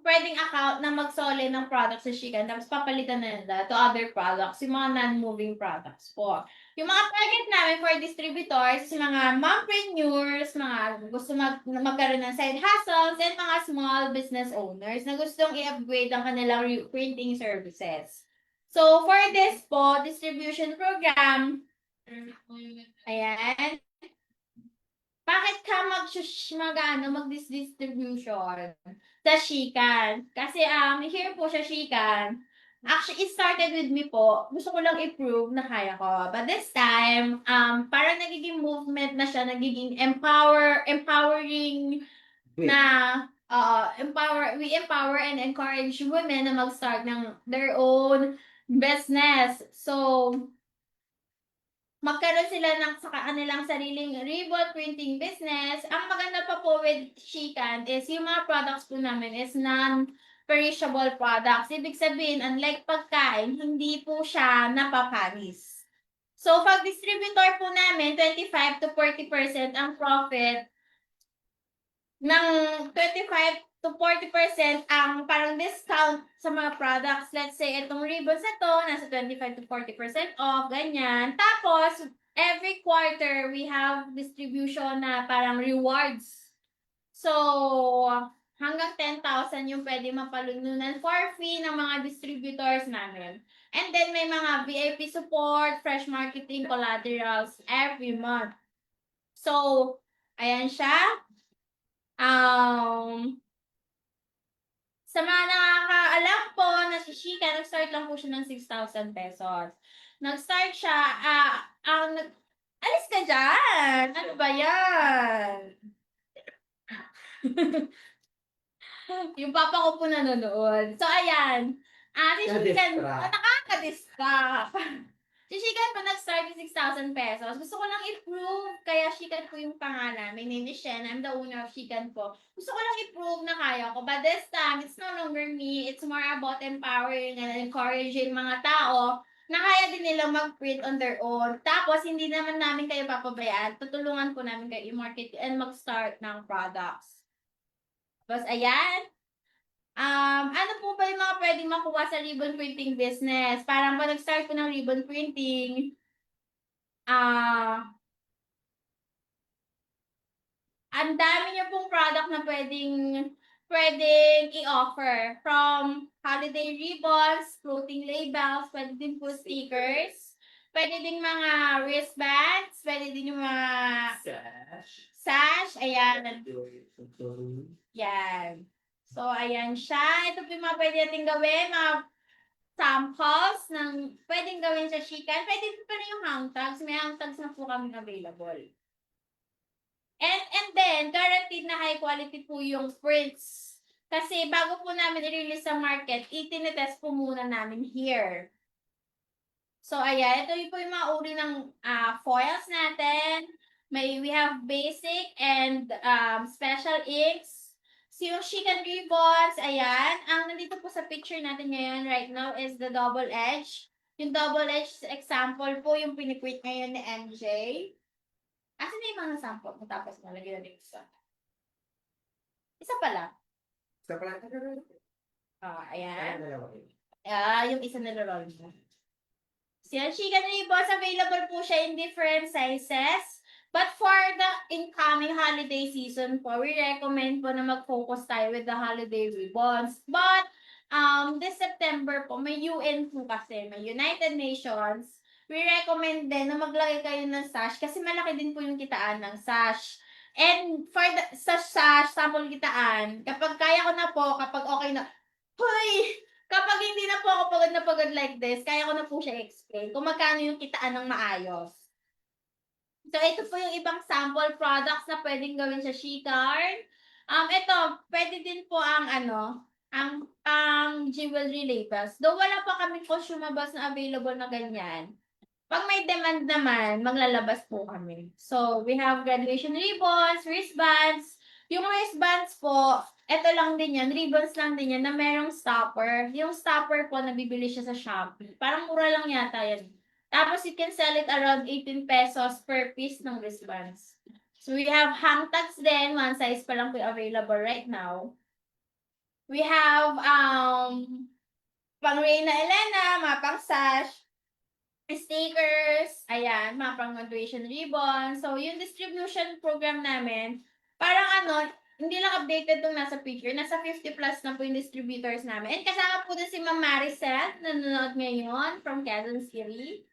pwedeng account na magsole ng products sa Shikan tapos papalitan na nila to other products, yung mga non-moving products po. Yung mga target namin for distributors, yung mga mompreneurs, mga gusto magkaroon ng side hustles, and mga small business owners na gustong i-upgrade ang kanilang printing services. So, for this po, distribution program, ayan, bakit ka mag-distribution sa Shikan? Kasi here po sa Shikan, actually, it started with me po. Gusto ko lang i-prove na kaya ko. But this time, parang nagiging movement na siya, nagiging empowering na we empower and encourage women na mag-start ng their own business. So, magkaroon sila sa kanilang sariling ribbon printing business. Ang maganda pa po with Shikan is yung mga products po namin is non-perishable products. Ibig sabihin, unlike pagkain, hindi po siya napapanis. So, pag distributor po namin, 25 to 40% ang profit ng 25 to 40% ang parang discount sa mga products. Let's say, itong ribbons na to, nasa 25 to 40% off, ganyan. Tapos, every quarter, we have distribution na parang rewards. So, hanggang 10,000 yung pwede mapalununan for free ng mga distributors namin. And then, may mga VIP support, fresh marketing collaterals every month. So, ayan siya. Sa mga nakakaalam po na si Shika, nag-start lang po siya ng 6,000 pesos. Nag-start siya, alis ka dyan! Ano ba yan? Yung papa ko po nanonood. So, ayan. Si Shika, nakaka-distract. Si Shikan po nag-start with 6,000 pesos. Gusto ko lang i-prove, kaya Shikan po yung pangalan. My name is Shen. I'm the owner of Shikan po. Gusto ko lang i-prove na kaya ko. But this time, it's no longer me. It's more about empowering and encouraging mga tao na kaya din nilang mag-print on their own. Tapos, hindi naman namin kayo papabayaan. Tutulungan po namin kayo i-market and mag-start ng products. Tapos, ayan. Ano po ba yung mga pwedeng makuha sa ribbon printing business? Parang pag nag-start po ng ribbon printing, ang dami niyo pong product na pwedeng i-offer. From holiday ribbons, floating labels, pwede din po stickers, pwede din mga wristbands, pwede din yung mga sash, ayan. Yan. So, ayan siya. Ito po yung mga pwede natin gawin. Mga samples ng pwedeng gawin sa Shikan. Pwede po pala yung hang tags. May hang tags na po kami available. And then, guaranteed na high quality po yung prints. Kasi bago po namin i-release sa market, itinetest po muna namin here. So, ayan. Ito yung po yung mga uri ng foils natin. We have basic and special inks. So, yung Shikan ribbons, ayan. Ang nandito po sa picture natin ngayon right now is the double edge. Yung double edge example po yung piniquit ngayon ni MJ. Asan na yung mga sample mo? Tapos nalagyan natin isa. Isa pala. Sa pala, Ayan. Dalawa. Yung isa niloroll mo. So, yung Shikan ribbons, available po siya in different sizes. But for the incoming holiday season po, we recommend po na mag-focus tayo with the holiday ribbons. But, this September po, may UN po kasi, may United Nations. We recommend din na maglagay kayo ng sash kasi malaki din po yung kitaan ng sash. And for the sa sash, sample kitaan, kapag kaya ko na po, kapag okay na, kapag hindi na po ako pagod like this, kaya ko na po siya explain kung magkano yung kitaan ng maayos. So, ito po yung ibang sample products na pwedeng gawin sa Shikan. Ito, pwede din po ang jewelry labels. Though wala pa kami consumables na available na ganyan. Pag may demand naman, maglalabas po kami. So, we have graduation ribbons, wristbands. Yung wristbands po, ito lang din yan, ribbons lang din yan na merong stopper. Yung stopper po, nabibili siya sa Shopee. Parang mura lang yata yan. Tapos, you can sell it around 18 pesos per piece ng wristbands. So, we have hang tags din. One size pa lang po available right now. We have pang Reyna Elena, mga pang sash, stickers, ayan, mga pang graduation ribbon. So, yung distribution program namin, parang hindi lang updated itong nasa picture. Nasa 50 plus na po yung distributors namin. And kasama po din si Ma'am Maricel, nanonood ngayon from Quezon City.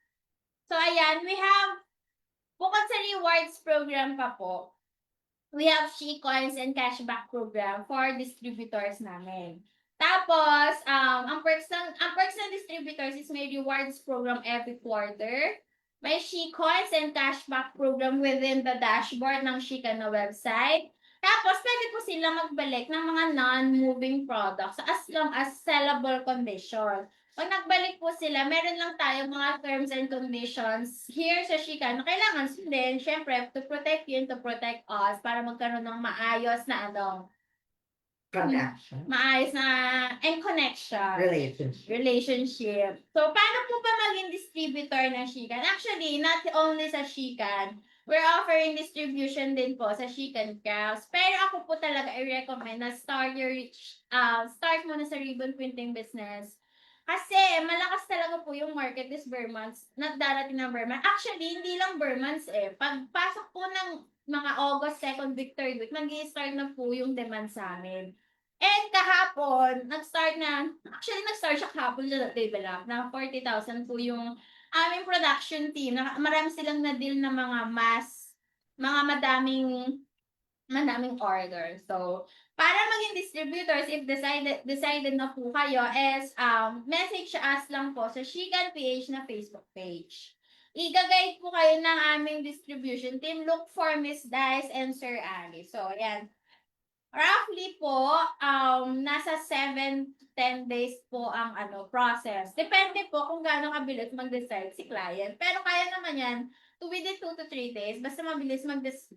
So, ayan, we have, bukod sa rewards program pa po, we have She-Coins and cashback program for distributors namin. Tapos, ang perks ng distributors is may rewards program every quarter. May She-Coins and cashback program within the dashboard ng Shikan na website. Tapos, pwede po sila magbalik ng mga non-moving products as long as sellable condition. Pag nagbalik po sila, meron lang tayong mga terms and conditions here sa Shikan na kailangan sundin, syempre, to protect you and to protect us para magkaroon ng maayos na connection. maayos na and connection. Relationship. So, paano po ba maging distributor ng Shikan? Actually, not only sa Shikan, we're offering distribution din po sa Shikan Crafts. Pero ako po talaga i-recommend na start muna sa ribbon printing business. Kasi malakas talaga po yung market this Burmans, darating ng Burmans. Actually, hindi lang Burmans eh. Pagpasok po ng mga August 2nd week, 3rd week, mag-i-start na po yung demand sa amin. And kahapon, nag-start siya kahapon sa develop na 40,000 po yung aming production team. Marami silang na-deal na mga madaming order. So, para maging distributors, if decided na po kayo, is message us lang po sa Shikan PH na Facebook page. I-guide po kayo ng aming distribution team. Look for Miss Dice and Sir Ali. So, ayan. Roughly po, nasa 7 to 10 days po ang process. Depende po kung gaano kabilis mag-decide si client. Pero kaya naman yan, within 2 to 3 days, basta mabilis mag-decide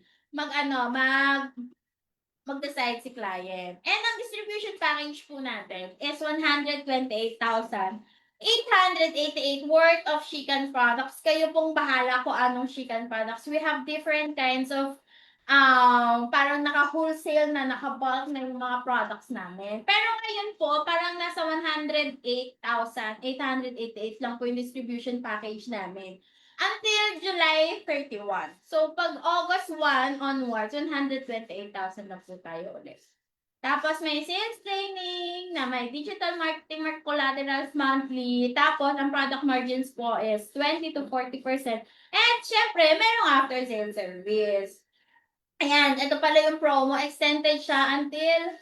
si client. And ang distribution package po natin is 128,888 worth of Shikan products. Kayo pong bahala kung anong Shikan products. We have different kinds of parang naka-wholesale na, naka-bulk na yung mga products namin. Pero ngayon po, parang nasa 108,888 lang po yung distribution package namin. Until July 31. So, pag August 1 onwards, 128,000 na po tayo ulit. Tapos, may sales training, na may digital marketing collaterals monthly. Tapos, ang product margins po is 20 to 40%. And, syempre, merong after-sales service. Ayan, ito pala yung promo. Extended siya until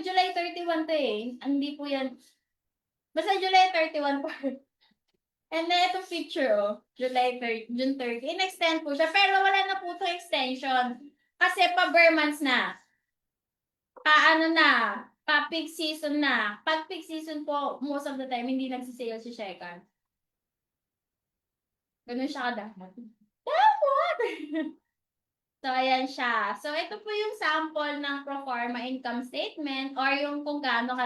July 31 to eh. Hindi po yan. Basta July 31 po. And then, itong picture, June 30. In-extend po siya. Pero wala na po itong extension. Kasi pa-bare months na. Ano na. Pa-peak season na. Pag peak season po, most of the time, hindi nagsisale si Shekan. Ganun siya kadapat. Dapat! So, ayan siya. So, ito po yung sample ng proforma income statement or yung kung gaano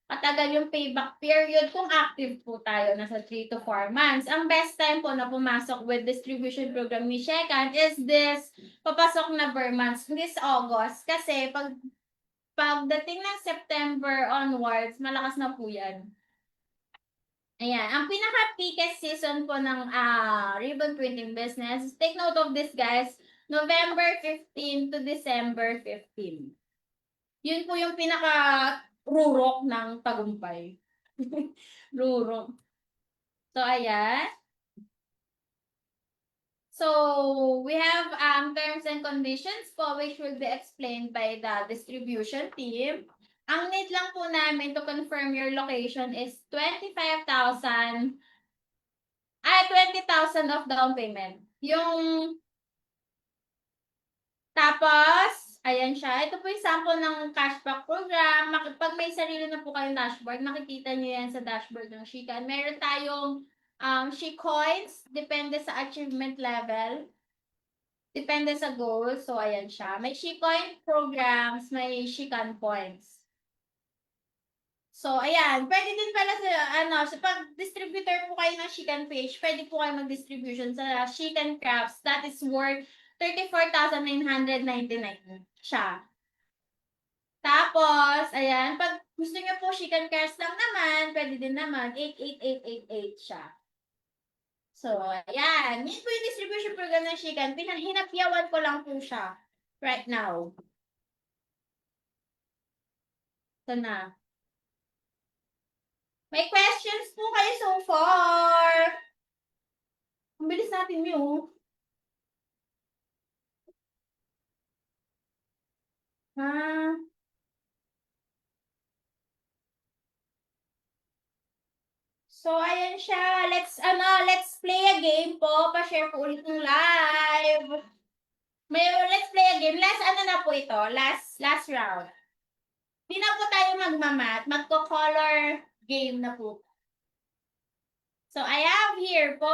katagal yung payback period kung active po tayo, nasa 3 to 4 months. Ang best time po na pumasok with distribution program ni Shekan is this papasok na per months, this August. Kasi pagdating ng September onwards, malakas na po yan. Ayan. Ang pinaka-peakest season po ng ribbon printing business, take note of this guys, November 15 to December 15. Yun po yung pinaka-rurok ng tagumpay. Rurok. So, ayan. So, we have terms and conditions po which will be explained by the distribution team. Ang need lang po namin to confirm your location is 25,000 20,000 of down payment. Tapos, ayan siya. Ito po yung sample ng cashback program. Pag may sarili na po kayong dashboard, makikita nyo yan sa dashboard ng Shikan. Meron tayong She coins, depende sa achievement level. Depende sa goal. So, ayan siya. May She coin programs, may Shikan points. So, ayan. Pwede din pala sa pag distributor po kayo ng Shikan page, pwede po kayo mag-distribution sa Shikan Crafts. That is worth 34,999 siya. Tapos, ayan. Pag gusto niyo po Shikan Crafts lang naman, pwede din naman. 88888 siya. So, ayan. Yan po yung distribution program ng Shikan. Hinapyawan ko lang po siya right now. Ito na. May questions po kayo so far? Ang bilis natin yun. So, ayan siya. Let's play a game po. Pa-share ko ulit ng live. Let's play a game. Last na po ito. Last round. Hindi na po tayo magmamat. Magko-color game na po. So, I have here po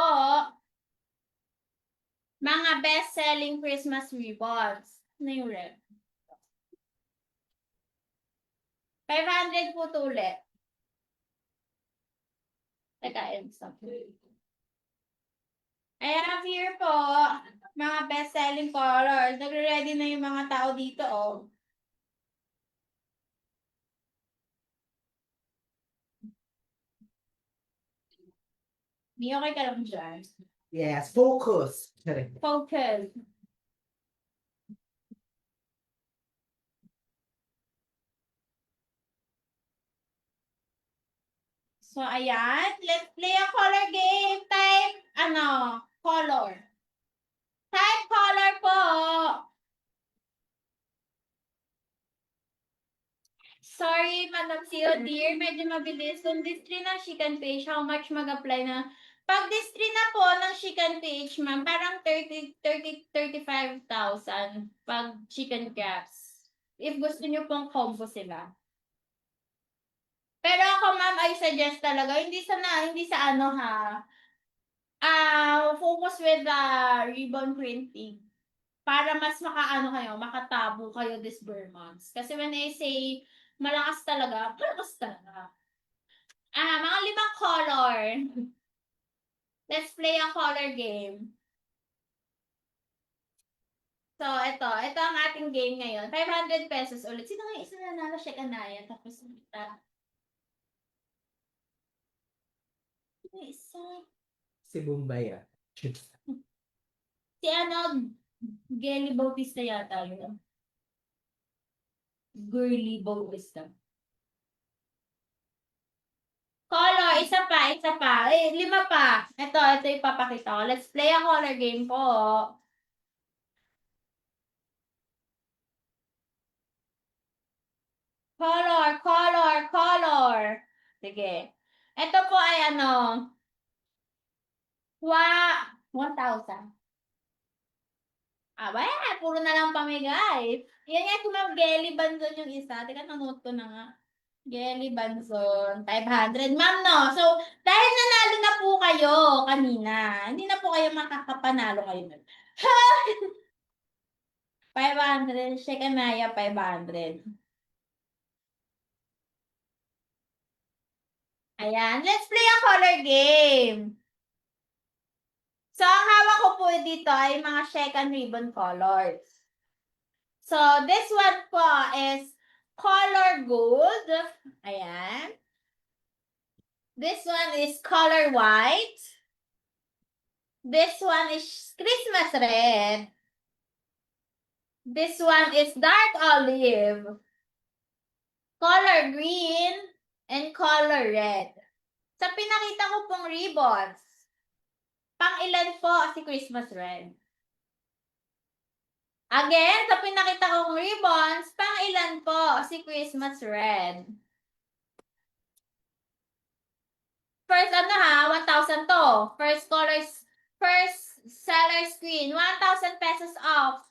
mga best-selling Christmas ribbons. Ano yung red? 500 po ito ulit. Teka, stop. I have here po mga best-selling colors. Nagre-ready na yung mga tao dito, oh. Di okay ka lang dyan. Yes, focus. Focus. So, ayan. Let's play a color game. Type, color. Type color po. Sorry, Madam CEO dear. Medyo mabilis. Kung distri ng Shikan page, how much mag-apply na? Pag distri na po ng Shikan page, ma'am, parang 35,000 pag chicken caps. If gusto nyo pong combo sila. Pero ako, ma'am, I suggest talaga, hindi sa focus with the ribbon printing. Para mas makatabo kayo this bare months. Kasi when I say malakas talaga. Mga 5 color. Let's play a color game. So, ito ang ating game ngayon. 500 pesos ulit. Sino nga isa na nanalo? Check Anaya. Tapos, isa. Si Bumbaya. Si Gelly Bautista yata yun. Girly Bautista. Color, isa pa. 5 pa. Ito yung papakita ko. Let's play a color game po. Color. Sige. Ito po ay ano, 1,000. Aba, puro na lang pamigay. Yan nga, kung Gelly Banzon yung isa. Teka, nanonood ko na nga. Gelly Banzon, 500. Ma'am, no? So, dahil nanalo na po kayo kanina, hindi na po kayo makakapanalo ngayon. 500. Shekanaya, 500. Ayan. Let's play a color game. So, ang hawak ko po dito ay mga second ribbon colors. So, this one po is color gold. Ayan. This one is color white. This one is Christmas red. This one is dark olive. Color green and color red. Sa pinakita ko pong ribbons, pang ilan po si Christmas red? Again, sa pinakita kong ribbons, pang ilan po si Christmas red? First, 1,000 to. First seller screen, 1,000 pesos off.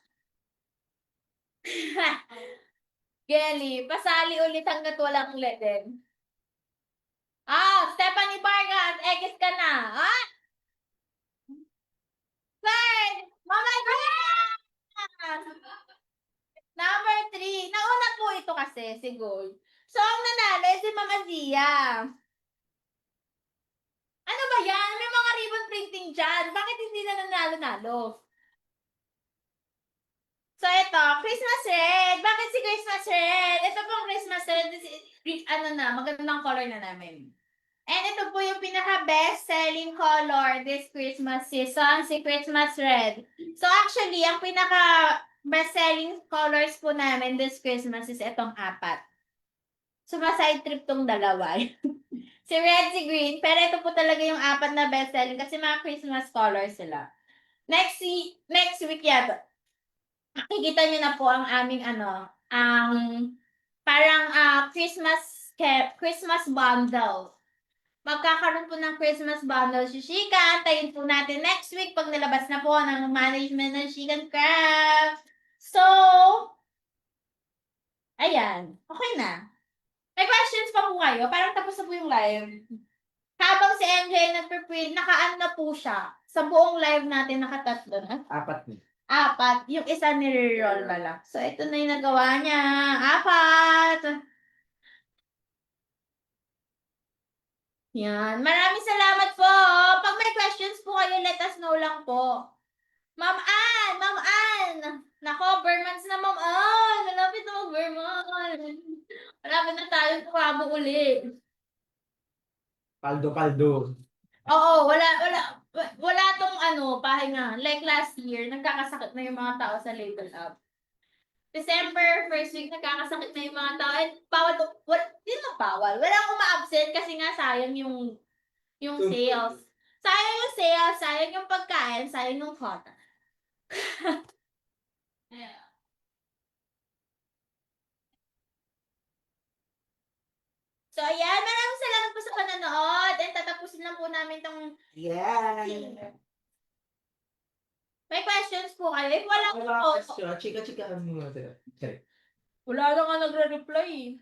Gelly, pasali ulit hanggat walang leden. Stephanie Vargas, egis ka na. Third, Mama Gia! Number 3. Nauna po ito kasi, si Gold. So, ang nanalo ay si Mama Gia. Ano ba yan? May mga ribbon printing dyan. Bakit hindi na nanalo-nalo? So, ito, Christmas red. Bakit si Christmas red? Ito pong Christmas red. Magandang color na namin. And ito po yung pinaka-best selling color this Christmas season, si Christmas red. So, actually, ang pinaka-best selling colors po namin this Christmas is itong 4. Sumaside trip tong dalawa. Si red, si green. Pero ito po talaga yung 4 na best selling kasi mga Christmas colors sila. Next week yata. Makikita nyo na po ang aming parang Christmas bundle. Magkakaroon po ng Christmas bundle si Shika. Antayin po natin next week pag nalabas na po ng management ng Chicken Craft. So, ayan. Okay na. May questions pa po kayo? Parang tapos na po yung live. Habang si MJ nagpe-print, naka-ano na po siya. Sa buong live natin, naka-tatlo na. 4 na. 4. Yung isa nire-roll na lang. So, ito na yung nagawa niya. 4. Yan. Maraming salamat po. Pag may questions po kayo, let us know lang po. Ma'am Ann! Ma'am Ann! Nako, Bermans na Ma'am Ann! Malapit na mag-Berman. Malapit na tayo kumabo uli. Paldo. Oo, wala tong pahinga. Like last year, nagkakasakit na yung mga tao sa label up. December, first week, nagkakasakit na yung mga tao. And hindi na bawal. Walang uma-absent kasi nga sayang yung sales. Sayang yung sales, sayang yung pagkain, sayang yung quota. So, ayan. Maraming salamat po sa panonood. And tatapusin lang po namin tong Yeah. may questions po kayo. If wala po, Chika muna tayo. wala na nga nagre-reply.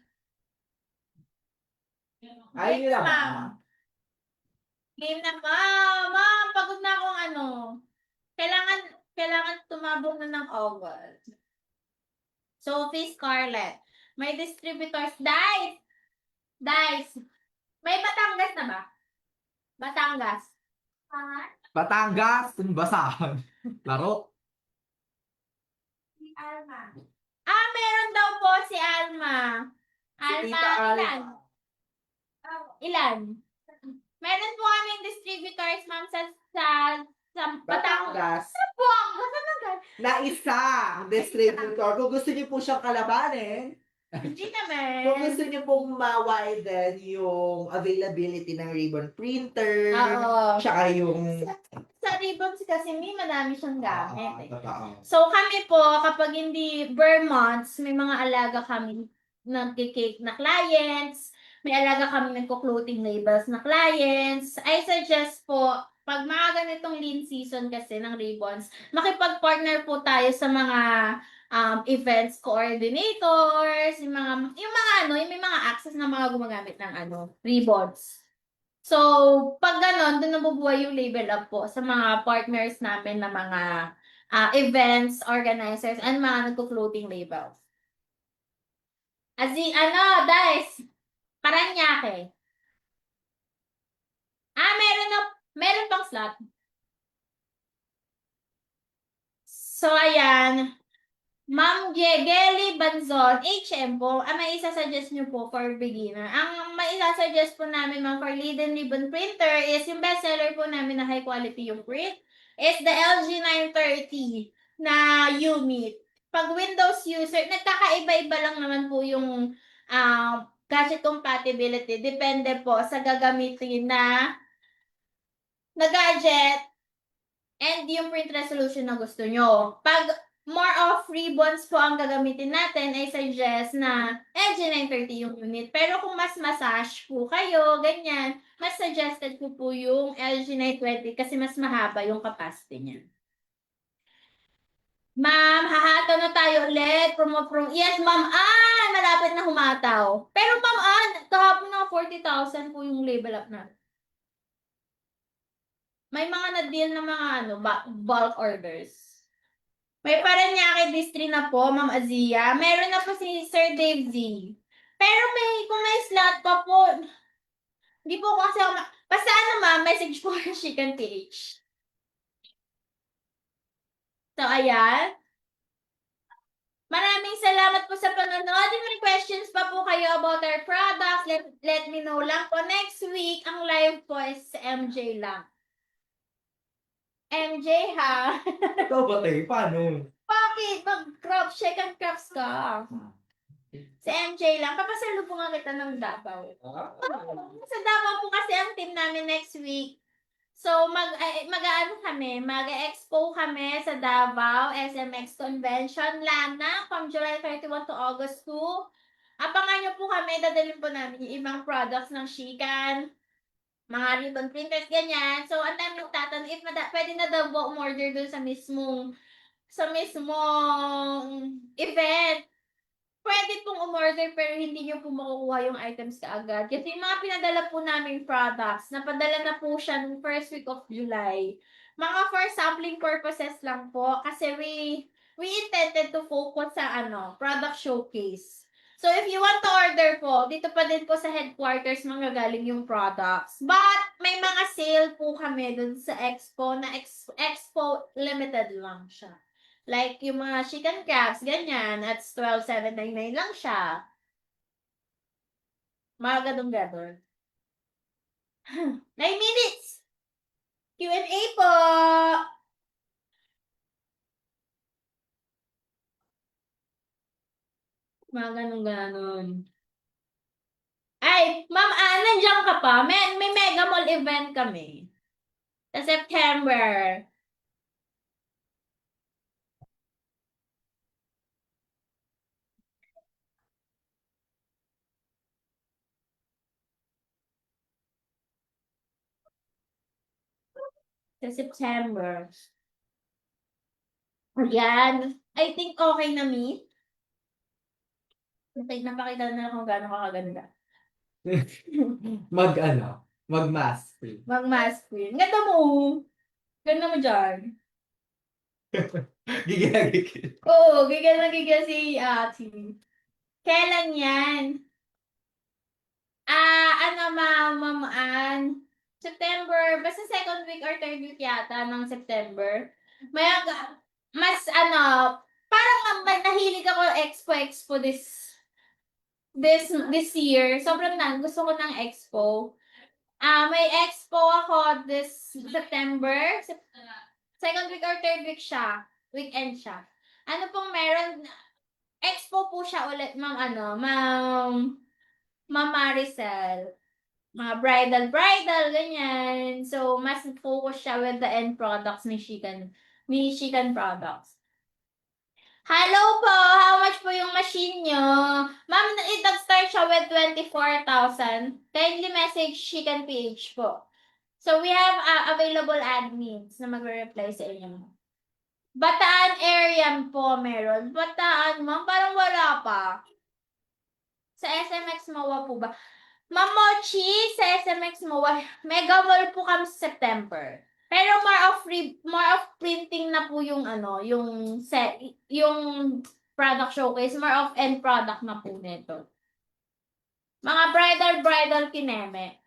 Ay, nila ba? Game na, ma'am, pagod na akong kailangan tumabog na ng August. Sophie Scarlett. May distributors. Dice. May Batangas na ba? Batangas. Batangas, basahan. Laro. Si Alma. Meron daw po si Alma. Alma, Tita Alma. ilan? Meron po kaming distributors, ma'am, sa Batangas. Batangas. Batangas. Na isa distributor. Kung gusto niyo po siyang kalabanin, Hindi naman. kung gusto niyo pong ma-widen yung availability ng ribbon printer, Oo. tsaka yung Sa ribbons kasi madami siyang gamit. Totoo. So kami po, kapag hindi bare months, may mga alaga kami nagki-cake na clients, may alaga kami nagko-clothing labels na clients. I suggest po, pag mga ganitong lean season kasi ng ribbons, makipag-partner po tayo sa mga events coordinators, yung mga ano, yung may mga access na mga gumagamit ng ano, ribbons. So, pag ganon, doon nabubuhay yung label up po sa mga partners namin na mga events, organizers, and mga nagko-clothing labels. Guys, Paranaque. Meron pang slot. So, ayan. Ma'am Jegeli Banzon, HM po, may isa-suggest nyo po for beginner. Ang may isa-suggest po namin, ma'am, for lead and ribbon printer is yung bestseller po namin na high quality yung print is the LG 930 na unit. Pag Windows user, nagkakaiba-iba lang naman po yung gadget compatibility. Depende po sa gagamitin na gadget and yung print resolution na gusto nyo. Pag more of ribbons po ang gagamitin natin, I suggest na LG 930 yung unit. Pero kung mas massage po kayo, ganyan, mas suggested ko po yung LG 920 kasi mas mahaba yung capacity niya. Ma'am, hahataw na tayo ulit. Yes, ma'am. Malapit na humataw. Pero ma'am, kahapon na 40,000 po yung label up na. May mga na-deal na mga bulk orders. May Paranaque District na po, Ma'am Azia. Meron na po si Sir Dave Z. Pero kung may slot pa po, hindi po kasi basta ma'am, message po kay Chicken PH. So, ayan. Maraming salamat po sa panonood. If may questions pa po kayo about our products, let me know lang po. Next week, ang live po is MJ lang. MJ, ha? Ikaw ba, te? Paano? Bakit? Mag-crop, check and crops ka. Si MJ lang. Papasalo po nga kita ng Davao. Sa Davao po kasi ang team namin next week. So, mag-expo kami sa Davao, SMX Convention, Lana, from July 31 to August 2. Abangan nyo po kami, dadalhin po namin yung ibang products ng Shikan, mga ribbon printers, ganyan. So, ang dami nagtatanong if pwede na daw po umorder dun sa mismong event. Pwede pong umorder pero hindi nyo po makukuha yung items kaagad. Kasi yung mga pinadala po namin products, napadala na po siya nung first week of July. Mga for sampling purposes lang po kasi we intended to focus sa product showcase. So if you want to order po, dito pa din po sa headquarters manggagaling yung products. But may mga sale po kami dun sa expo na expo limited lang siya. Like, yung mga chicken crabs, ganyan, at 12,799 lang siya. Mga gadong-gadon. 9 minutes! Q&A po! Mga ganun-ganon. Ay, ma'am, nandiyan ka pa. May mega mall event kami. Sa September. Sa September. Ayan. I think okay na, me. Napakita na kung gaano kakaganda. Mag-mask. Mag-mask queen. Ganda mo. Ganda mo dyan. Gigil. Oo, gigil na gigil si ate. Kailan yan? Ma'am, September, basta second week or third week yata ng September. Parang nahilig ako expo this year. Sobrang gusto ko ng expo. May expo ako this September. Second week or third week siya. Weekend siya. Ano pong meron? Expo po siya ulit, Ma'am Maricel. Mga bridal, ganyan. So, mas focus siya with the end products ni Chican products. Hello po! How much po yung machine nyo? Ma'am, nag-start siya with 24,000. Kindly message Chicken PH po. So, we have available admins na magre-reply sa inyo. Bataan area po meron. Bataan, ma'am, parang wala pa. Sa SMX MOA po ba? Ma'am Mochi, sa SMX MOA, Mega Mall po kami sa September. Pero more of printing na po yung yung product showcase, more of end product na po nito. Mga bridal kineme.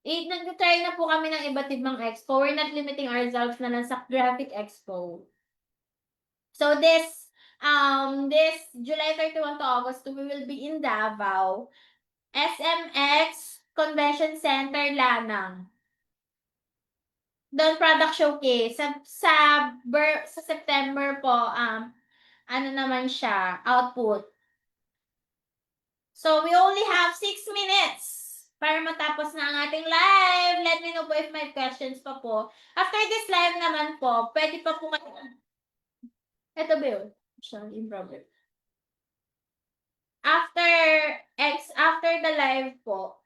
Nag-try na po kami ng iba't ibang expo. We're not limiting ourselves na lang sa graphic expo. So this July 31 to August 2, we will be in Davao. SMX Convention Center, Lanang. Doon product showcase. Sa September po, ano naman siya, output. So, we only have 6 minutes para matapos na ang ating live. Let me know po if may questions pa po. After this live naman po, pwede pa po kayo. Ito ba yun? Siya, improve. After the live po,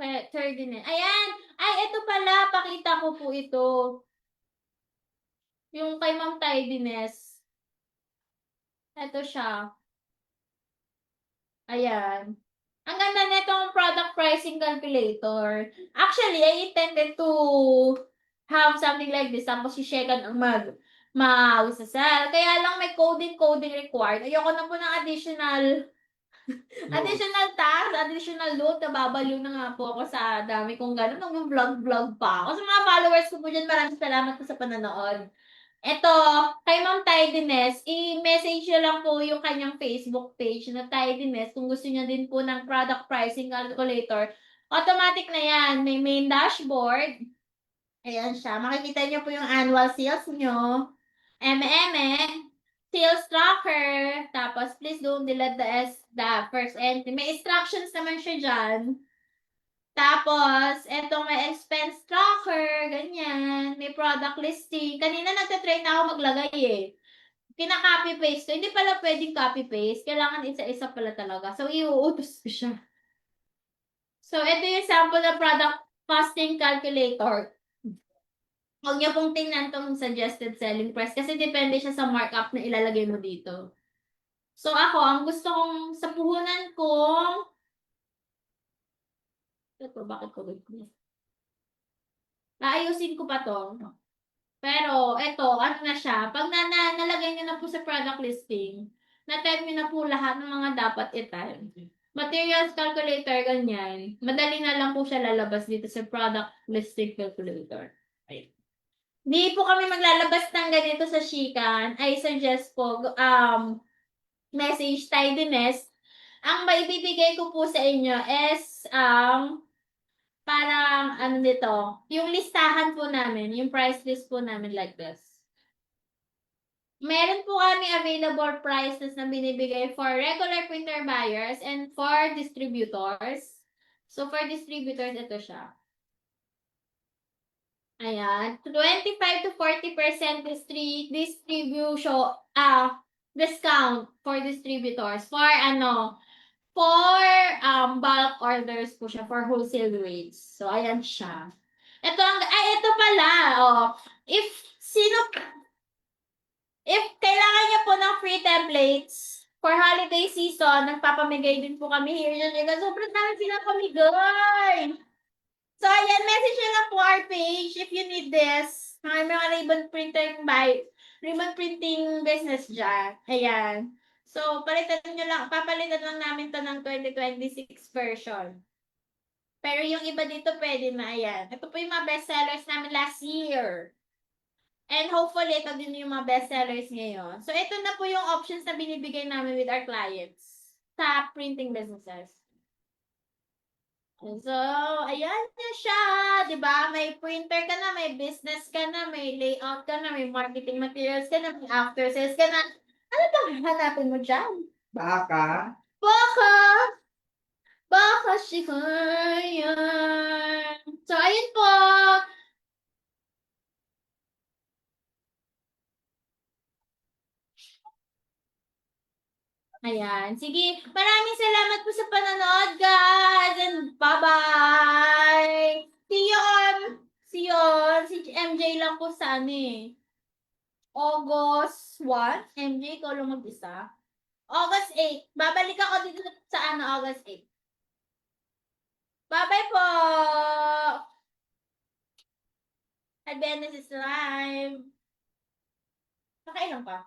third din eh. Ayan! Ay, ito pala. Pakita ko po ito. Yung kay Ma'am Tidiness. Ito siya. Ayan. Ang ganda nitong product pricing calculator. Actually, I intended to have something like this. Tapos si Shekan ang mag-sell. Kaya lang may coding required. Ayoko na po ng additional task, additional load. Nababaliw na nga po ako sa dami kong gano'n. Nung vlog pa ako. Sa mga followers ko po dyan, maraming salamat po sa panonood. Ito, kay Ma'am Tidiness, i-message nyo lang po yung kanyang Facebook page na Tidiness kung gusto niya din po ng product pricing calculator. Automatic na yan. May main dashboard. Ayan siya. Makikita niyo po yung annual sales nyo. Sales tracker. Tapos, please don't delete the first entry. May instructions naman siya dyan. Tapos, etong may expense tracker, ganyan. May product listing. Kanina nagtatrain na ako maglagay eh. Kina-copy-paste ko. Hindi pala pwedeng copy-paste. Kailangan isa-isa pala talaga. So, iuutos ko siya. So, ito yung sample ng product costing calculator. Huwag niyo pong tingnan tong suggested selling price kasi depende siya sa markup na ilalagay mo dito. So, ako, ang gusto kong sa puhunan kong ito, bakit ko ganito? Aayusin ko pa to. Pero, eto, ano na siya, pag nalagay nyo na po sa product listing, na-type nyo na po lahat ng mga dapat i-type. Materials calculator, ganyan. Madali na lang po siya lalabas dito sa product listing calculator. Ayan. Di po kami maglalabas ng ganito sa Shikan. I suggest po, message tidiness. Ang maibibigay ko po sa inyo is, parang ano dito, yung listahan po namin, yung price list po namin like this. Meron po kami available prices na binibigay for regular printer buyers and for distributors. So, for distributors, ito siya. Ayan. 25 to 40% distribution, discount for distributors. For bulk orders po siya, for wholesale rates. So, ayan siya. Ito pala, if kailangan niyo po ng free templates for holiday season, nagpapamigay din po kami here. Sobrang dami pinapamigay. So, ayan, message nyo lang po our page if you need this. Mga ribbon printing business dyan. Ayan. So, papalitan lang namin to ng 2026 version. Pero yung iba dito pwede na, ayan. Ito po yung mga bestsellers namin last year. And hopefully, ito din yung mga bestsellers ngayon. So, ito na po yung options na binibigay namin with our clients sa printing businesses. So, ayan na siya. Diba? May printer ka na, may business ka na, may layout ka na, may marketing materials ka na, may after sales ka na. Ano bang hanapin mo dyan? Baka? Baka! Baka si kaya. So, ayun po. Ayan. Sige. Maraming salamat po sa panonood, guys. And bye-bye. See you on. See you on. Si MJ lang po sa ano eh. August 1. MJ, ikaw lang mag-isa. August 8. Babalik ako dito sa ano, August 8. Bye-bye po. Adventist is live. Nakailan pa?